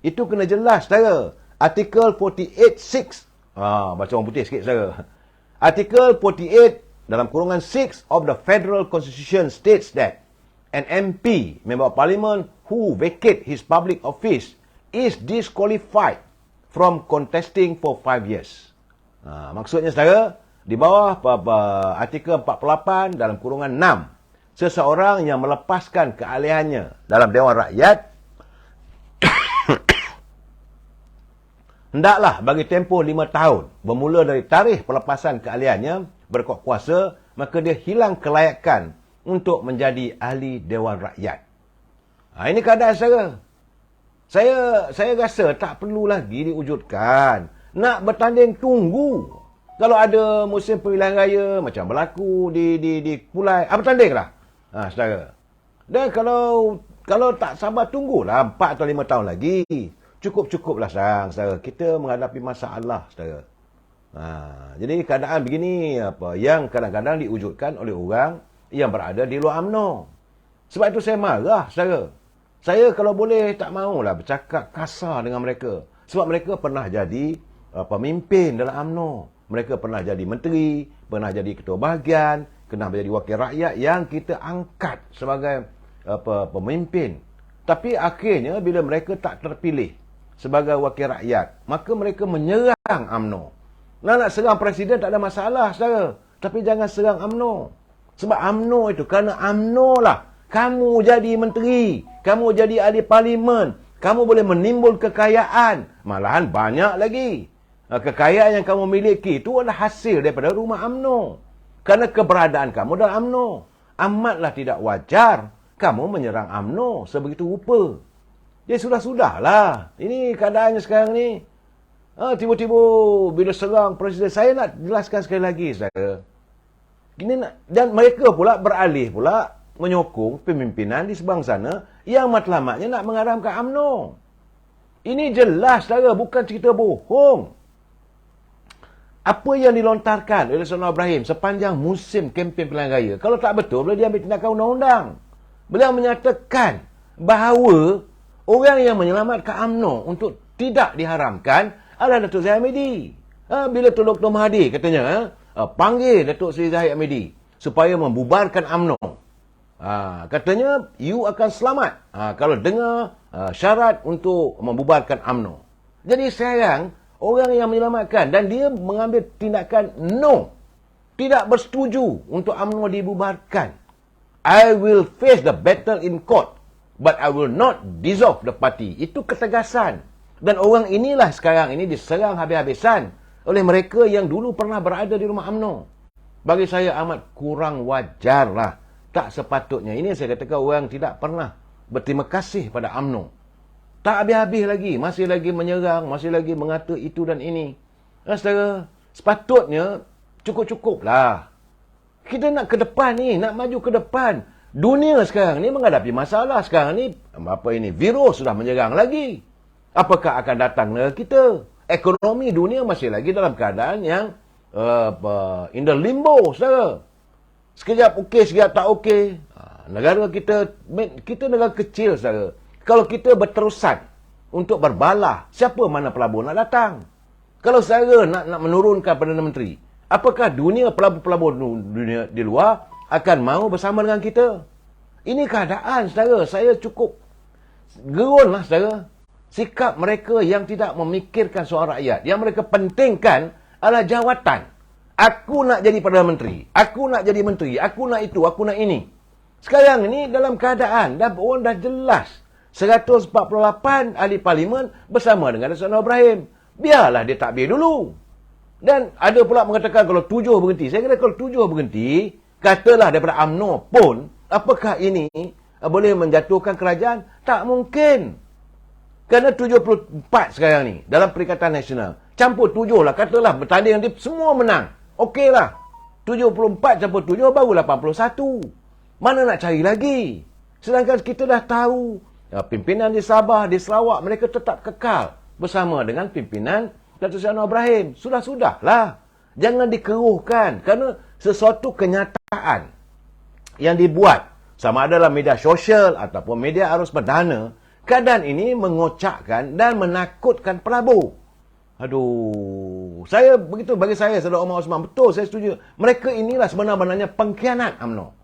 Itu kena jelas, saudara. Artikel 48(6). Baca orang putih sikit, saudara. Artikel 48 dalam kurungan 6 of the Federal Constitution states that an MP, member of parliament, who vacate his public office is disqualified from contesting for 5 years. Maksudnya, saudara, di bawah artikel 48 dalam kurungan 6, seseorang yang melepaskan keahliannya dalam Dewan Rakyat hendaklah bagi tempoh 5 tahun bermula dari tarikh pelepasan keahliannya berkuat kuasa, maka dia hilang kelayakan untuk menjadi ahli Dewan Rakyat. Ini keadaan saya rasa tak perlu lagi diwujudkan. Nak bertanding tunggu. Kalau ada musim pemilihan raya macam berlaku di Kulai, bertandinglah. Saudara. Dan kalau tak sabar tunggulah 4 atau 5 tahun lagi. Cukup-cukuplah sekarang, saudara. Kita menghadapi masalah, saudara. Jadi keadaan begini yang kadang-kadang diwujudkan oleh orang yang berada di luar UMNO. Sebab itu saya marah, saudara. Saya kalau boleh tak maulah bercakap kasar dengan mereka. Sebab mereka pernah jadi pemimpin dalam UMNO. Mereka pernah jadi menteri, pernah jadi ketua bahagian, pernah menjadi wakil rakyat yang kita angkat sebagai pemimpin. Tapi akhirnya bila mereka tak terpilih sebagai wakil rakyat, maka mereka menyerang UMNO. Nak serang presiden tak ada masalah, saudara. Tapi jangan serang UMNO. Sebab UMNO itu, kerana UMNO lah kamu jadi menteri, kamu jadi ahli parlimen, kamu boleh menimbul kekayaan. Malahan banyak lagi. Kekayaan yang kamu miliki itu adalah hasil daripada rumah UMNO. Kerana keberadaan kamu dalam UMNO. Amatlah tidak wajar kamu menyerang UMNO sebegitu rupa. Ya sudah-sudahlah. Ini keadaannya sekarang ni. Tiba-tiba bila serang presiden, saya nak jelaskan sekali lagi, saudara. Dan mereka pula beralih pula menyokong pemimpinan di seberang sana yang matlamatnya nak mengaramkan UMNO. Ini jelas, saudara, bukan cerita bohong. Apa yang dilontarkan oleh Saudara Ibrahim sepanjang musim kempen pilihan raya, kalau tak betul, boleh diambil tindakan undang-undang. Beliau menyatakan bahawa orang yang menyelamatkan UMNO untuk tidak diharamkan adalah Datuk Zahid Hamidi. Bila Tun Dr. Mahathir katanya, panggil Datuk Seri Zahid Hamidi supaya membubarkan UMNO. Katanya, you akan selamat kalau dengar syarat untuk membubarkan UMNO. Jadi sekarang, orang yang menyelamatkan dan dia mengambil tindakan no. Tidak bersetuju untuk UMNO dibubarkan. I will face the battle in court, but I will not dissolve the party. Itu ketegasan. Dan orang inilah sekarang ini diserang habis-habisan oleh mereka yang dulu pernah berada di rumah UMNO. Bagi saya amat kurang wajar lah. Tak sepatutnya. Ini saya katakan orang tidak pernah berterima kasih pada UMNO. Tak habis-habis lagi. Masih lagi menyerang, masih lagi mengata itu dan ini. Saudara, sepatutnya cukup-cukuplah. Kita nak ke depan ni, nak maju ke depan. Dunia sekarang ni menghadapi masalah. Sekarang ni, virus sudah menyerang lagi. Apakah akan datang negara kita? Ekonomi dunia masih lagi dalam keadaan yang in the limbo, saudara. Sekejap okey, sekejap tak okey. Negara kita negara kecil, saudara. Kalau kita berterusan untuk berbalah siapa mana pelabur nak datang. Kalau saya nak menurunkan Perdana Menteri, apakah dunia pelabur-pelabur dunia di luar akan mahu bersama dengan kita? Ini keadaan, saudara. Saya cukup gerun lah, saudara. Sikap mereka yang tidak memikirkan soal rakyat. Yang mereka pentingkan adalah jawatan. Aku nak jadi Perdana Menteri. Aku nak jadi menteri. Aku nak itu. Aku nak ini. Sekarang ini dalam keadaan, orang dah jelas. 148 ahli parlimen bersama dengan Datuk Seri Anwar Ibrahim. Biarlah dia takbir dulu. Dan ada pula mengatakan kalau 7 berhenti. Saya kira kalau 7 berhenti, katalah daripada UMNO pun, apakah ini boleh menjatuhkan kerajaan? Tak mungkin. Kerana 74 sekarang ni dalam Perikatan Nasional. Campur 7 lah. Katalah bertanding nanti semua menang. Okeylah. 74 campur 7 baru 81. Mana nak cari lagi? Sedangkan kita dah tahu pimpinan di Sabah, di Sarawak, mereka tetap kekal bersama dengan pimpinan Datuk Seri Anwar Ibrahim. Sudah-sudahlah. Jangan dikeruhkan. Kerana sesuatu kenyataan yang dibuat sama ada dalam media sosial ataupun media arus perdana, keadaan ini mengocakkan dan menakutkan pelabur. Aduh, saya begitu bagi saya, Saudara Omar Osman, betul saya setuju. Mereka inilah sebenarnya pengkhianat UMNO.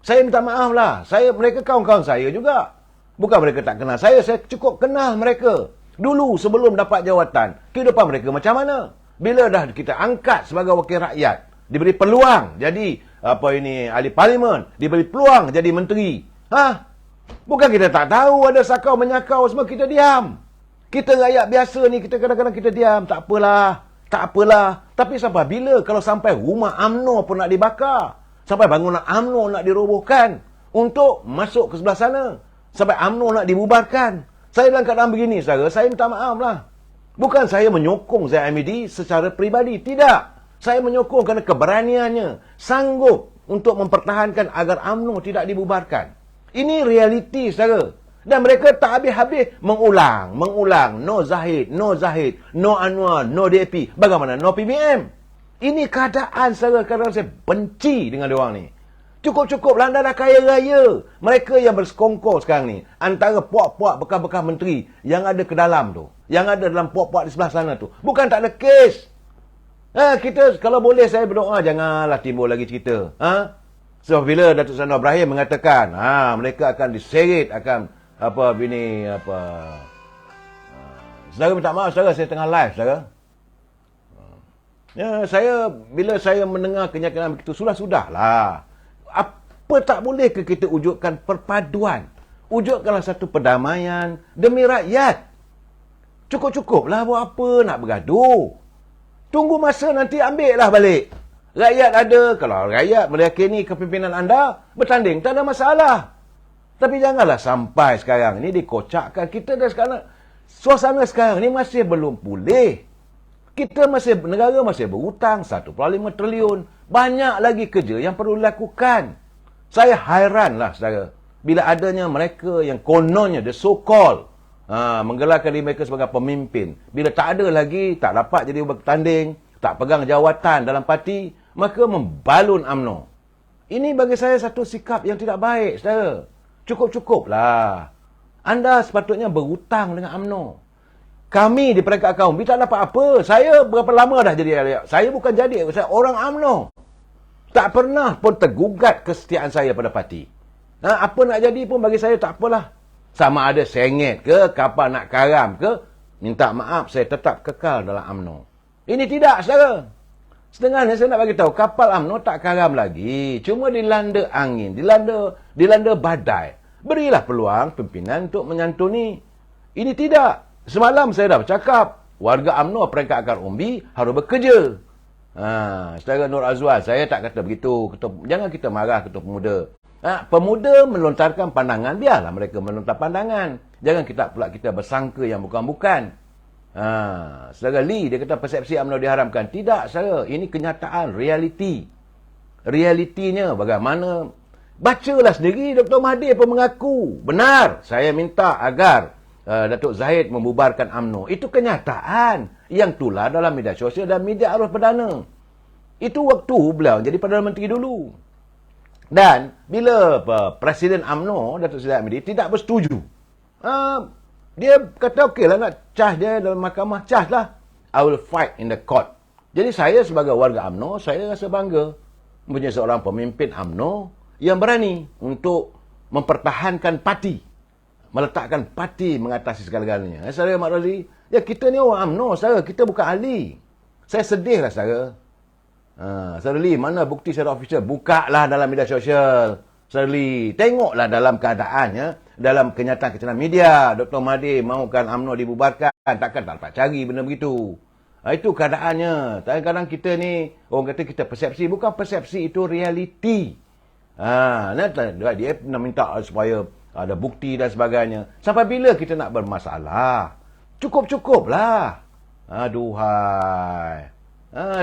Saya minta maaf lah. Mereka kawan-kawan saya juga. Bukan mereka tak kenal saya cukup kenal mereka. Dulu sebelum dapat jawatan, kehidupan mereka macam mana? Bila dah kita angkat sebagai wakil rakyat, diberi peluang jadi ahli parlimen, diberi peluang jadi menteri. Bukan kita tak tahu ada sakau menyakau semua kita diam. Kita rakyat biasa ni kita kadang-kadang kita diam, tak apalah. Tapi sampai bila kalau sampai rumah UMNO pun nak dibakar, sampai bangunan UMNO nak dirobohkan untuk masuk ke sebelah sana, sampai UMNO nak dibubarkan. Saya dalam keadaan begini, saudara, saya minta maaf lah. Bukan saya menyokong Zaid Hamidi secara peribadi, tidak. Saya menyokong kerana keberaniannya sanggup untuk mempertahankan agar UMNO tidak dibubarkan. Ini realiti, saudara. Dan mereka tak habis-habis mengulang. No Zahid, no Anwar, no DAP. Bagaimana no PBM? Ini keadaan, saudara. Kadang saya benci dengan diorang ni. Cukup-cukup anda dah kaya raya. Mereka yang bersekongkol sekarang ni, antara puak-puak bekas-bekas menteri yang ada ke dalam tu, yang ada dalam puak-puak di sebelah sana tu, bukan tak ada kes. Kita kalau boleh saya berdoa janganlah timbul lagi cerita. Sebab bila Datuk Seri Anwar Ibrahim mengatakan mereka akan diseret, akan saudara minta maaf, saudara, saya tengah live, saudara. Bila saya mendengar kenyataan begitu, sudahlah. Apa tak boleh ke kita wujudkan perpaduan? Wujudkanlah satu perdamaian demi rakyat. Cukup-cukuplah buat apa nak bergaduh. Tunggu masa nanti ambillah balik. Rakyat ada, kalau rakyat meyakini kepimpinan anda, bertanding, tak ada masalah. Tapi janganlah sampai sekarang ni dikocakkan. Kita dah sekarang, suasana sekarang ni masih belum pulih. Negara masih berhutang 1.5 triliun. Banyak lagi kerja yang perlu dilakukan. Saya hairanlah, saudara, bila adanya mereka yang kononnya, the so-called, menggelarkan diri mereka sebagai pemimpin. Bila tak ada lagi, tak dapat jadi bertanding, tak pegang jawatan dalam parti, maka membalun UMNO. Ini bagi saya satu sikap yang tidak baik, saudara. Cukup-cukuplah. Anda sepatutnya berhutang dengan UMNO. Kami di peringkat kaum tak dapat apa. Saya berapa lama dah jadi rakyat. Saya bukan jadi, saya orang UMNO. Tak pernah pun tergugat kesetiaan saya pada parti. Apa nak jadi pun bagi saya tak apalah. Sama ada sengit ke, kapal nak karam ke, minta maaf, saya tetap kekal dalam UMNO. Ini tidak, saudara. Setengahnya saya nak bagi tahu, kapal UMNO tak karam lagi. Cuma dilanda angin, dilanda badai. Berilah peluang pimpinan untuk menyantuni. Ini tidak. Semalam saya dah bercakap, warga UMNO peringkat akar umbi harus bekerja. Saudara Nur Azwar, saya tak kata begitu. Jangan kita marah ketua pemuda. Pemuda melontarkan pandangan, biarlah mereka melontar pandangan. Jangan kita bersangka yang bukan-bukan. Saudara Lee, dia kata persepsi UMNO diharamkan. Tidak, saudara. Ini kenyataan, realiti. Realitinya bagaimana? Bacalah sendiri, Dr. Mahathir pun mengaku. Benar, saya minta agar Datuk Zahid membubarkan UMNO. Itu kenyataan yang tular dalam media sosial dan media arus perdana. Itu waktu beliau jadi Perdana Menteri dulu. Dan bila Presiden UMNO, Datuk Seri Hamidi, tidak bersetuju. Dia kata okey lah nak charge dia dalam mahkamah, charge lah. I will fight in the court. Jadi saya sebagai warga UMNO, saya rasa bangga mempunyai seorang pemimpin UMNO yang berani untuk mempertahankan parti. Meletakkan parti mengatasi segala-galanya. Saudara Mat Razli, ya kita ni orang UMNO, saudara. Kita bukan ahli. Saya sedih lah, saudara. Saudara Lee, mana bukti secara official? Buka lah dalam media sosial. Saudara Lee, tengoklah dalam keadaannya. Dalam kenyataan media, Dr. Mahathir mahukan UMNO dibubarkan. Takkan tak dapat cari benda begitu. Itu keadaannya. Kadang-kadang kita ni, orang kata kita persepsi. Bukan persepsi, itu realiti. Dia nak minta supaya ada bukti dan sebagainya. Sampai bila kita nak bermasalah? Cukup-cukuplah. Aduhai.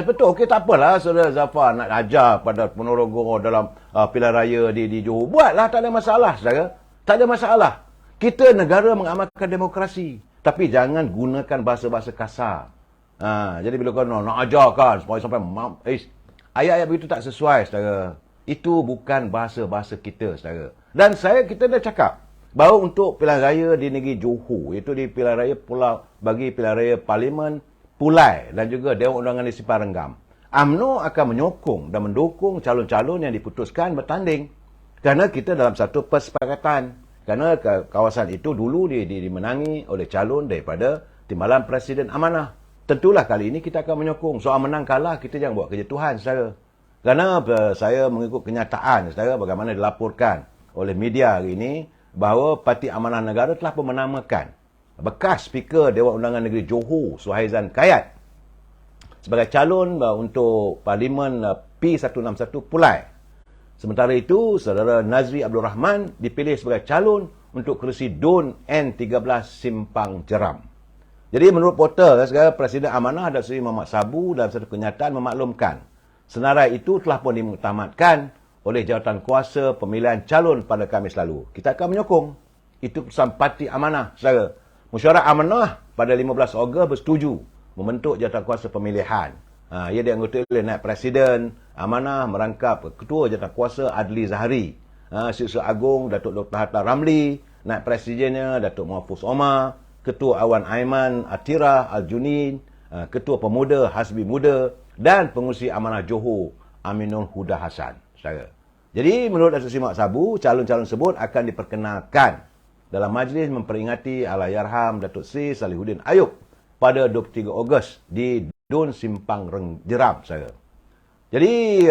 Betul, okey, tak apalah Saudara Zafar nak ajar pada Ponorogo dalam pilihan raya di Johor. Buatlah, tak ada masalah, saudara. Tak ada masalah. Kita negara mengamalkan demokrasi. Tapi jangan gunakan bahasa-bahasa kasar. Jadi bila kau nak ajarkan sampai ayat-ayat begitu tak sesuai, saudara. Itu bukan bahasa-bahasa kita, saudara. Dan kita dah cakap bahawa untuk pilihan raya di negeri Johor, iaitu di pilihan raya pulau, bagi pilihan raya Parlimen Pulai dan juga Dewan Undangan di Simpang Renggam, UMNO akan menyokong dan mendukung calon-calon yang diputuskan bertanding. Kerana kita dalam satu persepakatan. Kerana kawasan itu dulu dimenangi oleh calon daripada Timbalan Presiden Amanah. Tentulah kali ini kita akan menyokong. Soal menang kalah, kita jangan buat kerja Tuhan, saudara. Kerana saya mengikut kenyataan, saudara, bagaimana dilaporkan oleh media hari ini, bahawa Parti Amanah Negara telah pun menamakan bekas Speaker Dewan Undangan Negeri Johor, Suhaizan Kayat, sebagai calon untuk Parlimen P161 Pulai. Sementara itu, Saudara Nazri Abdul Rahman dipilih sebagai calon untuk kerusi DUN N13 Simpang Jeram. Jadi menurut portal, sekarang Presiden Amanah Datuk Seri Muhammad Sabu dalam satu kenyataan memaklumkan senarai itu telah pun dimuktamadkan oleh Jawatan Kuasa Pemilihan Calon pada Khamis lalu. Kita akan menyokong. Itu pesan Parti Amanah, saudara. Mesyuarat Amanah pada 15 Ogos bersetuju membentuk Jawatan Kuasa Pemilihan. Ia dianggota oleh Naib Presiden Amanah merangkap Ketua Jawatan Kuasa Adli Zahari, Siswa Agung Datuk Dr. Hatta Ramli, Naib Presidennya Datuk Mahfuz Omar, Ketua Awan Aiman Atira Al-Junin, Ketua Pemuda Hasbi Muda dan Pengurusi Amanah Johor Aminul Huda Hassan. Jadi menurut Datuk Seri Mak Sabu, calon-calon tersebut akan diperkenalkan dalam majlis memperingati Allahyarham Datuk Seri Salihuddin Ayub pada 23 Ogos di DUN Simpang Jeram, saudara. Jadi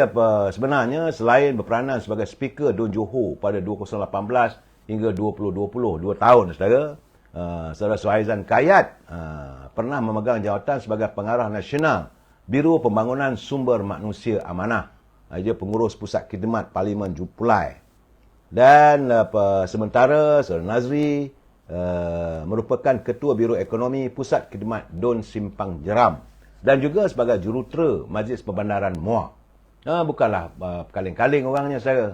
sebenarnya selain berperanan sebagai Speaker DUN Johor pada 2018 hingga 2020, 2 tahun, saudara, Saudara Suhaizan Kayat pernah memegang jawatan sebagai Pengarah Nasional Biro Pembangunan Sumber Manusia Amanah. Dia pengurus Pusat Khidmat Parlimen Pulai. Dan sementara Saudara Nazri merupakan Ketua Biro Ekonomi Pusat Khidmat DUN Simpang Jeram dan juga sebagai Jurutera Majlis Perbandaran Muar. Bukanlah kaling-kaling orangnya, saya.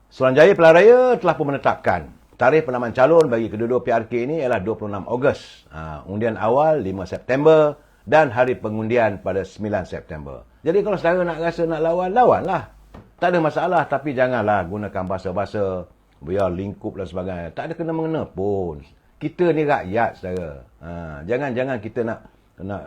Suruhanjaya Pilihan Raya telah pun menetapkan tarikh penamaan calon bagi kedua-dua PRK ini ialah 26 Ogos. Undian awal 5 September dan hari pengundian pada 9 September. Jadi kalau saudara nak rasa nak lawan, lawanlah. Tak ada masalah, tapi janganlah gunakan bahasa-bahasa biar lingkup dan sebagainya. Tak ada kena-mengena pun. Kita ni rakyat, saudara. Jangan kita nak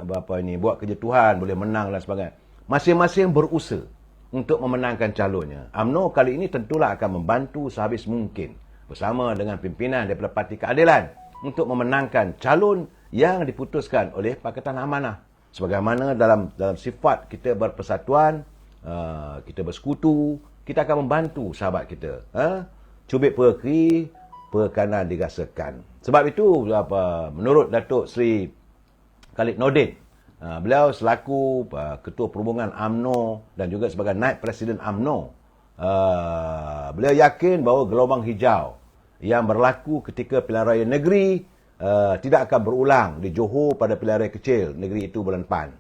buat kerja Tuhan, boleh menang dan sebagainya. Masing-masing berusaha untuk memenangkan calonnya. UMNO kali ini tentulah akan membantu sehabis mungkin bersama dengan pimpinan daripada Parti Keadilan untuk memenangkan calon yang diputuskan oleh Pakatan Amanah. Sebagaimana dalam sifat kita berpersatuan, kita bersekutu, kita akan membantu sahabat kita. Cubit perkeri, perkanan dirasakan. Sebab itu, menurut Datuk Seri Khalid Nordin, beliau selaku Ketua Perhubungan UMNO dan juga sebagai Naib Presiden UMNO, beliau yakin bahawa gelombang hijau yang berlaku ketika pilihan raya negeri tidak akan berulang di Johor pada pilihan raya kecil negeri itu bulan depan.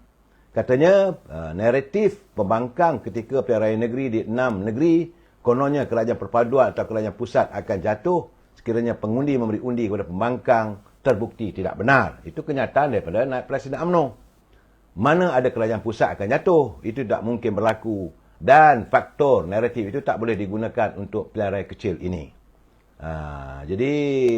Katanya, naratif pembangkang ketika pilihan raya negeri di 6 negeri, kononnya kerajaan perpaduan atau kerajaan pusat akan jatuh sekiranya pengundi memberi undi kepada pembangkang terbukti tidak benar. Itu kenyataan daripada Naib Presiden UMNO. Mana ada kerajaan pusat akan jatuh, itu tidak mungkin berlaku. Dan faktor naratif itu tak boleh digunakan untuk pilihan raya kecil ini. Jadi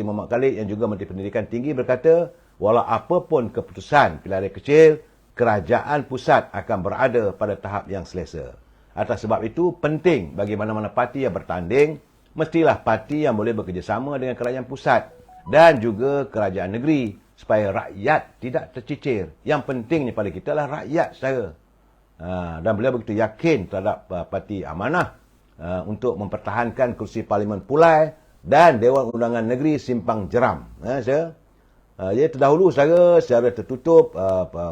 Muhammad Khalid yang juga Menteri Pendidikan Tinggi berkata, walau apapun keputusan pilihan raya kecil, kerajaan pusat akan berada pada tahap yang selesa. Atas sebab itu, penting bagi mana-mana parti yang bertanding, mestilah parti yang boleh bekerjasama dengan kerajaan pusat dan juga kerajaan negeri supaya rakyat tidak tercicir. Yang pentingnya pada kita adalah rakyat sahaja. Dan beliau begitu yakin terhadap parti Amanah untuk mempertahankan kursi Parlimen Pulai dan Dewan Undangan Negeri Simpang Jeram. Jadi terdahulu secara tertutup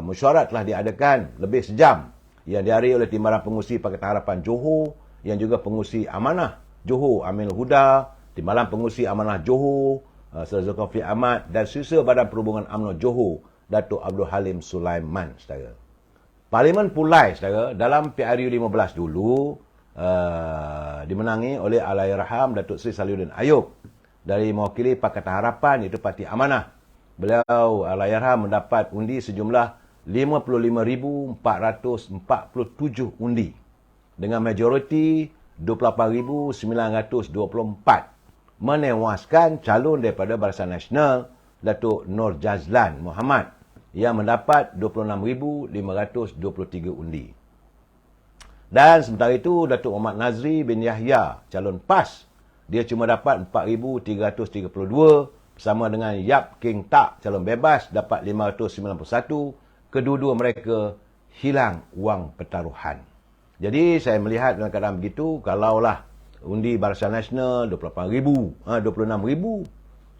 mesyuarat telah diadakan lebih sejam yang dihadiri oleh Timbalan Pengurusi Pakatan Harapan Johor, yang juga Pengurusi Amanah Johor Aminul Huda, Timbalan Pengurusi Amanah Johor Saudara Zulkifli Ahmad dan Sisa Badan Perhubungan UMNO Johor Datuk Abdul Halim Sulaiman. Saudara, Parlimen Pulai saudara, dalam PRU 15 dulu dimenangi oleh Allahyarham Datuk Seri Salihuddin Ayub dari mewakili Pakatan Harapan, iaitu Parti Amanah. Beliau Allahyarham mendapat undi sejumlah 55,447 undi dengan majoriti 28,924, menewaskan calon daripada Barisan Nasional Datuk Nur Jazlan Muhammad yang mendapat 26,523 undi. Dan sementara itu, Datuk Muhammad Nazri bin Yahya, calon PAS, dia cuma dapat 4,332, bersama dengan Yap King Tak, calon bebas, dapat 591. Kedua-dua mereka hilang wang pertaruhan. Jadi, saya melihat dalam keadaan begitu, kalaulah undi Barisan Nasional 28,000, 26,000,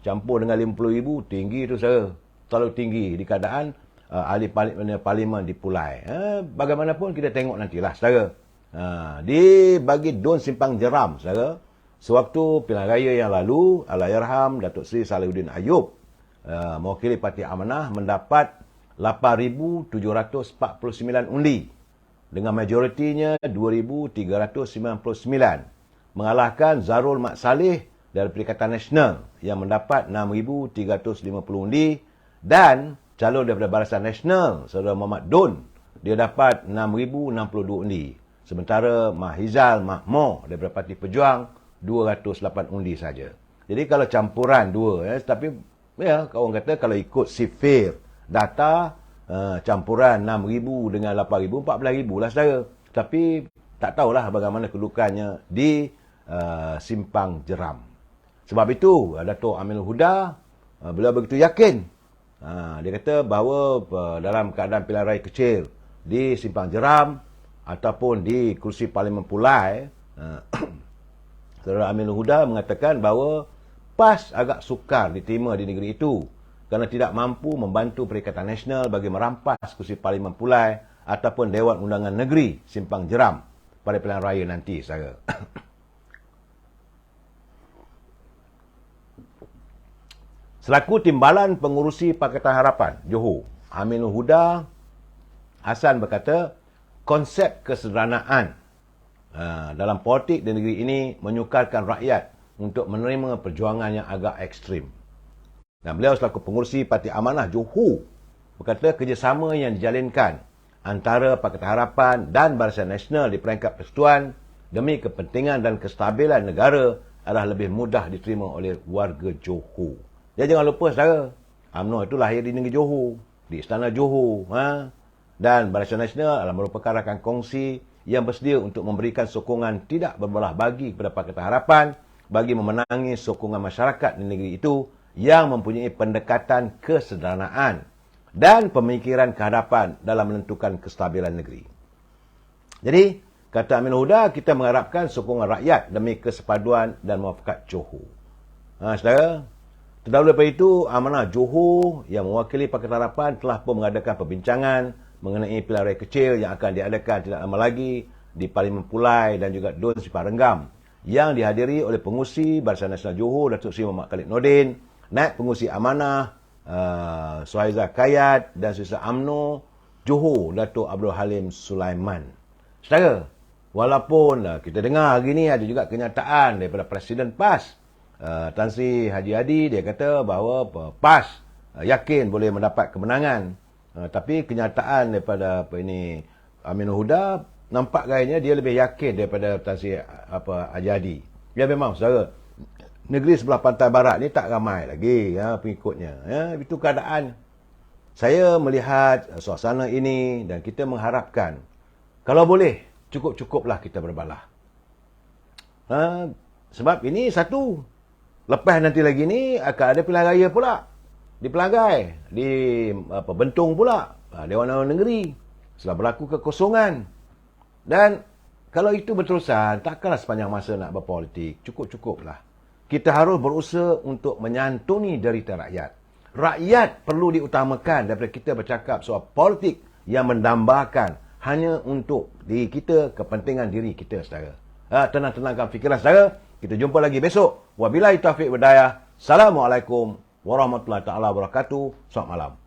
campur dengan 50,000, tinggi itu saya. Terlalu tinggi di keadaan ahli parlimen dipulai. Bagaimanapun kita tengok nantilah, saudara. Dibagi Dun Simpang Jeram, saudara. Sewaktu pilihan raya yang lalu, Allahyarham Datuk Seri Salihuddin Ayub mewakili Parti Amanah mendapat 8,749 undi dengan majoritinya 2,399, mengalahkan Zarul Mat Saleh dari Perikatan Nasional yang mendapat 6,350 undi, dan calon daripada Barisan Nasional Saudara Muhammad Dun, dia dapat 6,062 undi. Sementara Mahizal Mahmur daripada Parti Pejuang 208 undi saja. Jadi kalau campuran dua, tapi orang kata kalau ikut sifir data, campuran 6,000 dengan 8,000, 14,000 lah saudara. Tapi tak tahulah bagaimana kedudukannya di Simpang Jeram. Sebab itu Datuk Aminul Huda, beliau begitu yakin. Dia kata bahawa dalam keadaan pilihan raya kecil di Simpang Jeram ataupun di kursi Parlimen Pulai, Saudara Aminul Huda mengatakan bahawa PAS agak sukar diterima di negeri itu kerana tidak mampu membantu Perikatan Nasional bagi merampas kursi Parlimen Pulai ataupun Dewan Undangan Negeri Simpang Jeram pada pilihan raya nanti, saudara. Selaku Timbalan Pengurusi Pakatan Harapan Johor, Aminul Huda Hasan berkata, konsep kesederhanaan dalam politik di negeri ini menyukarkan rakyat untuk menerima perjuangan yang agak ekstrim. Dan beliau selaku pengurusi Parti Amanah Johor berkata kerjasama yang dijalinkan antara Pakatan Harapan dan Barisan Nasional di peringkat persekutuan demi kepentingan dan kestabilan negara adalah lebih mudah diterima oleh warga Johor. Jadi jangan lupa saudara, UMNO itu lahir di negeri Johor, di Istana Johor, dan Barisan Nasional adalah merupakan rakan kongsi yang bersedia untuk memberikan sokongan tidak berbelah bagi kepada Pakatan Harapan bagi memenangi sokongan masyarakat di negeri itu yang mempunyai pendekatan kesederhanaan dan pemikiran kehadapan dalam menentukan kestabilan negeri. Jadi, kata Aminul Huda, kita mengharapkan sokongan rakyat demi kesepaduan dan muafakat Johor. Saudara, terdahulu daripada itu, Amanah Johor yang mewakili Pakatan Harapan telah pun mengadakan perbincangan mengenai pilihan raya kecil yang akan diadakan tidak lama lagi di Parlimen Pulai dan juga Dun Simpang Renggam yang dihadiri oleh pengurusi Barisan Nasional Johor Datuk Seri Muhammad Khalid Nordin, Naib Pengurusi Amanah Suhaizah Kayat dan Sisa UMNO Johor Datuk Abdul Halim Sulaiman. Saudara, walaupun kita dengar hari ini ada juga kenyataan daripada Presiden PAS Tan Sri Haji Hadi, dia kata bahawa PAS yakin boleh mendapat kemenangan. Tapi kenyataan daripada Aminul Huda nampak gayanya dia lebih yakin daripada Tan Sri Haji Hadi. Ya memang saudara, negeri sebelah pantai barat ni tak ramai lagi pengikutnya. Itu keadaan. Saya melihat suasana ini dan kita mengharapkan, kalau boleh, cukup-cukuplah kita berbalah. Sebab ini satu. Lepas nanti lagi ni akan ada pilihan raya pula. Di Pelangai, di Bentong pula, Dewan Negeri. Setelah berlaku kekosongan. Dan kalau itu berterusan, takkanlah sepanjang masa nak berpolitik. Cukup-cukuplah. Kita harus berusaha untuk menyantuni derita rakyat. Rakyat perlu diutamakan daripada kita bercakap soal politik yang mendambakan hanya untuk diri kita, kepentingan diri kita, saudara. Tenang-tenangkan fikiran, saudara. Kita jumpa lagi besok. Wabillahi taufiq wal hidayah. Assalamualaikum warahmatullahi taala wabarakatuh. Selamat malam.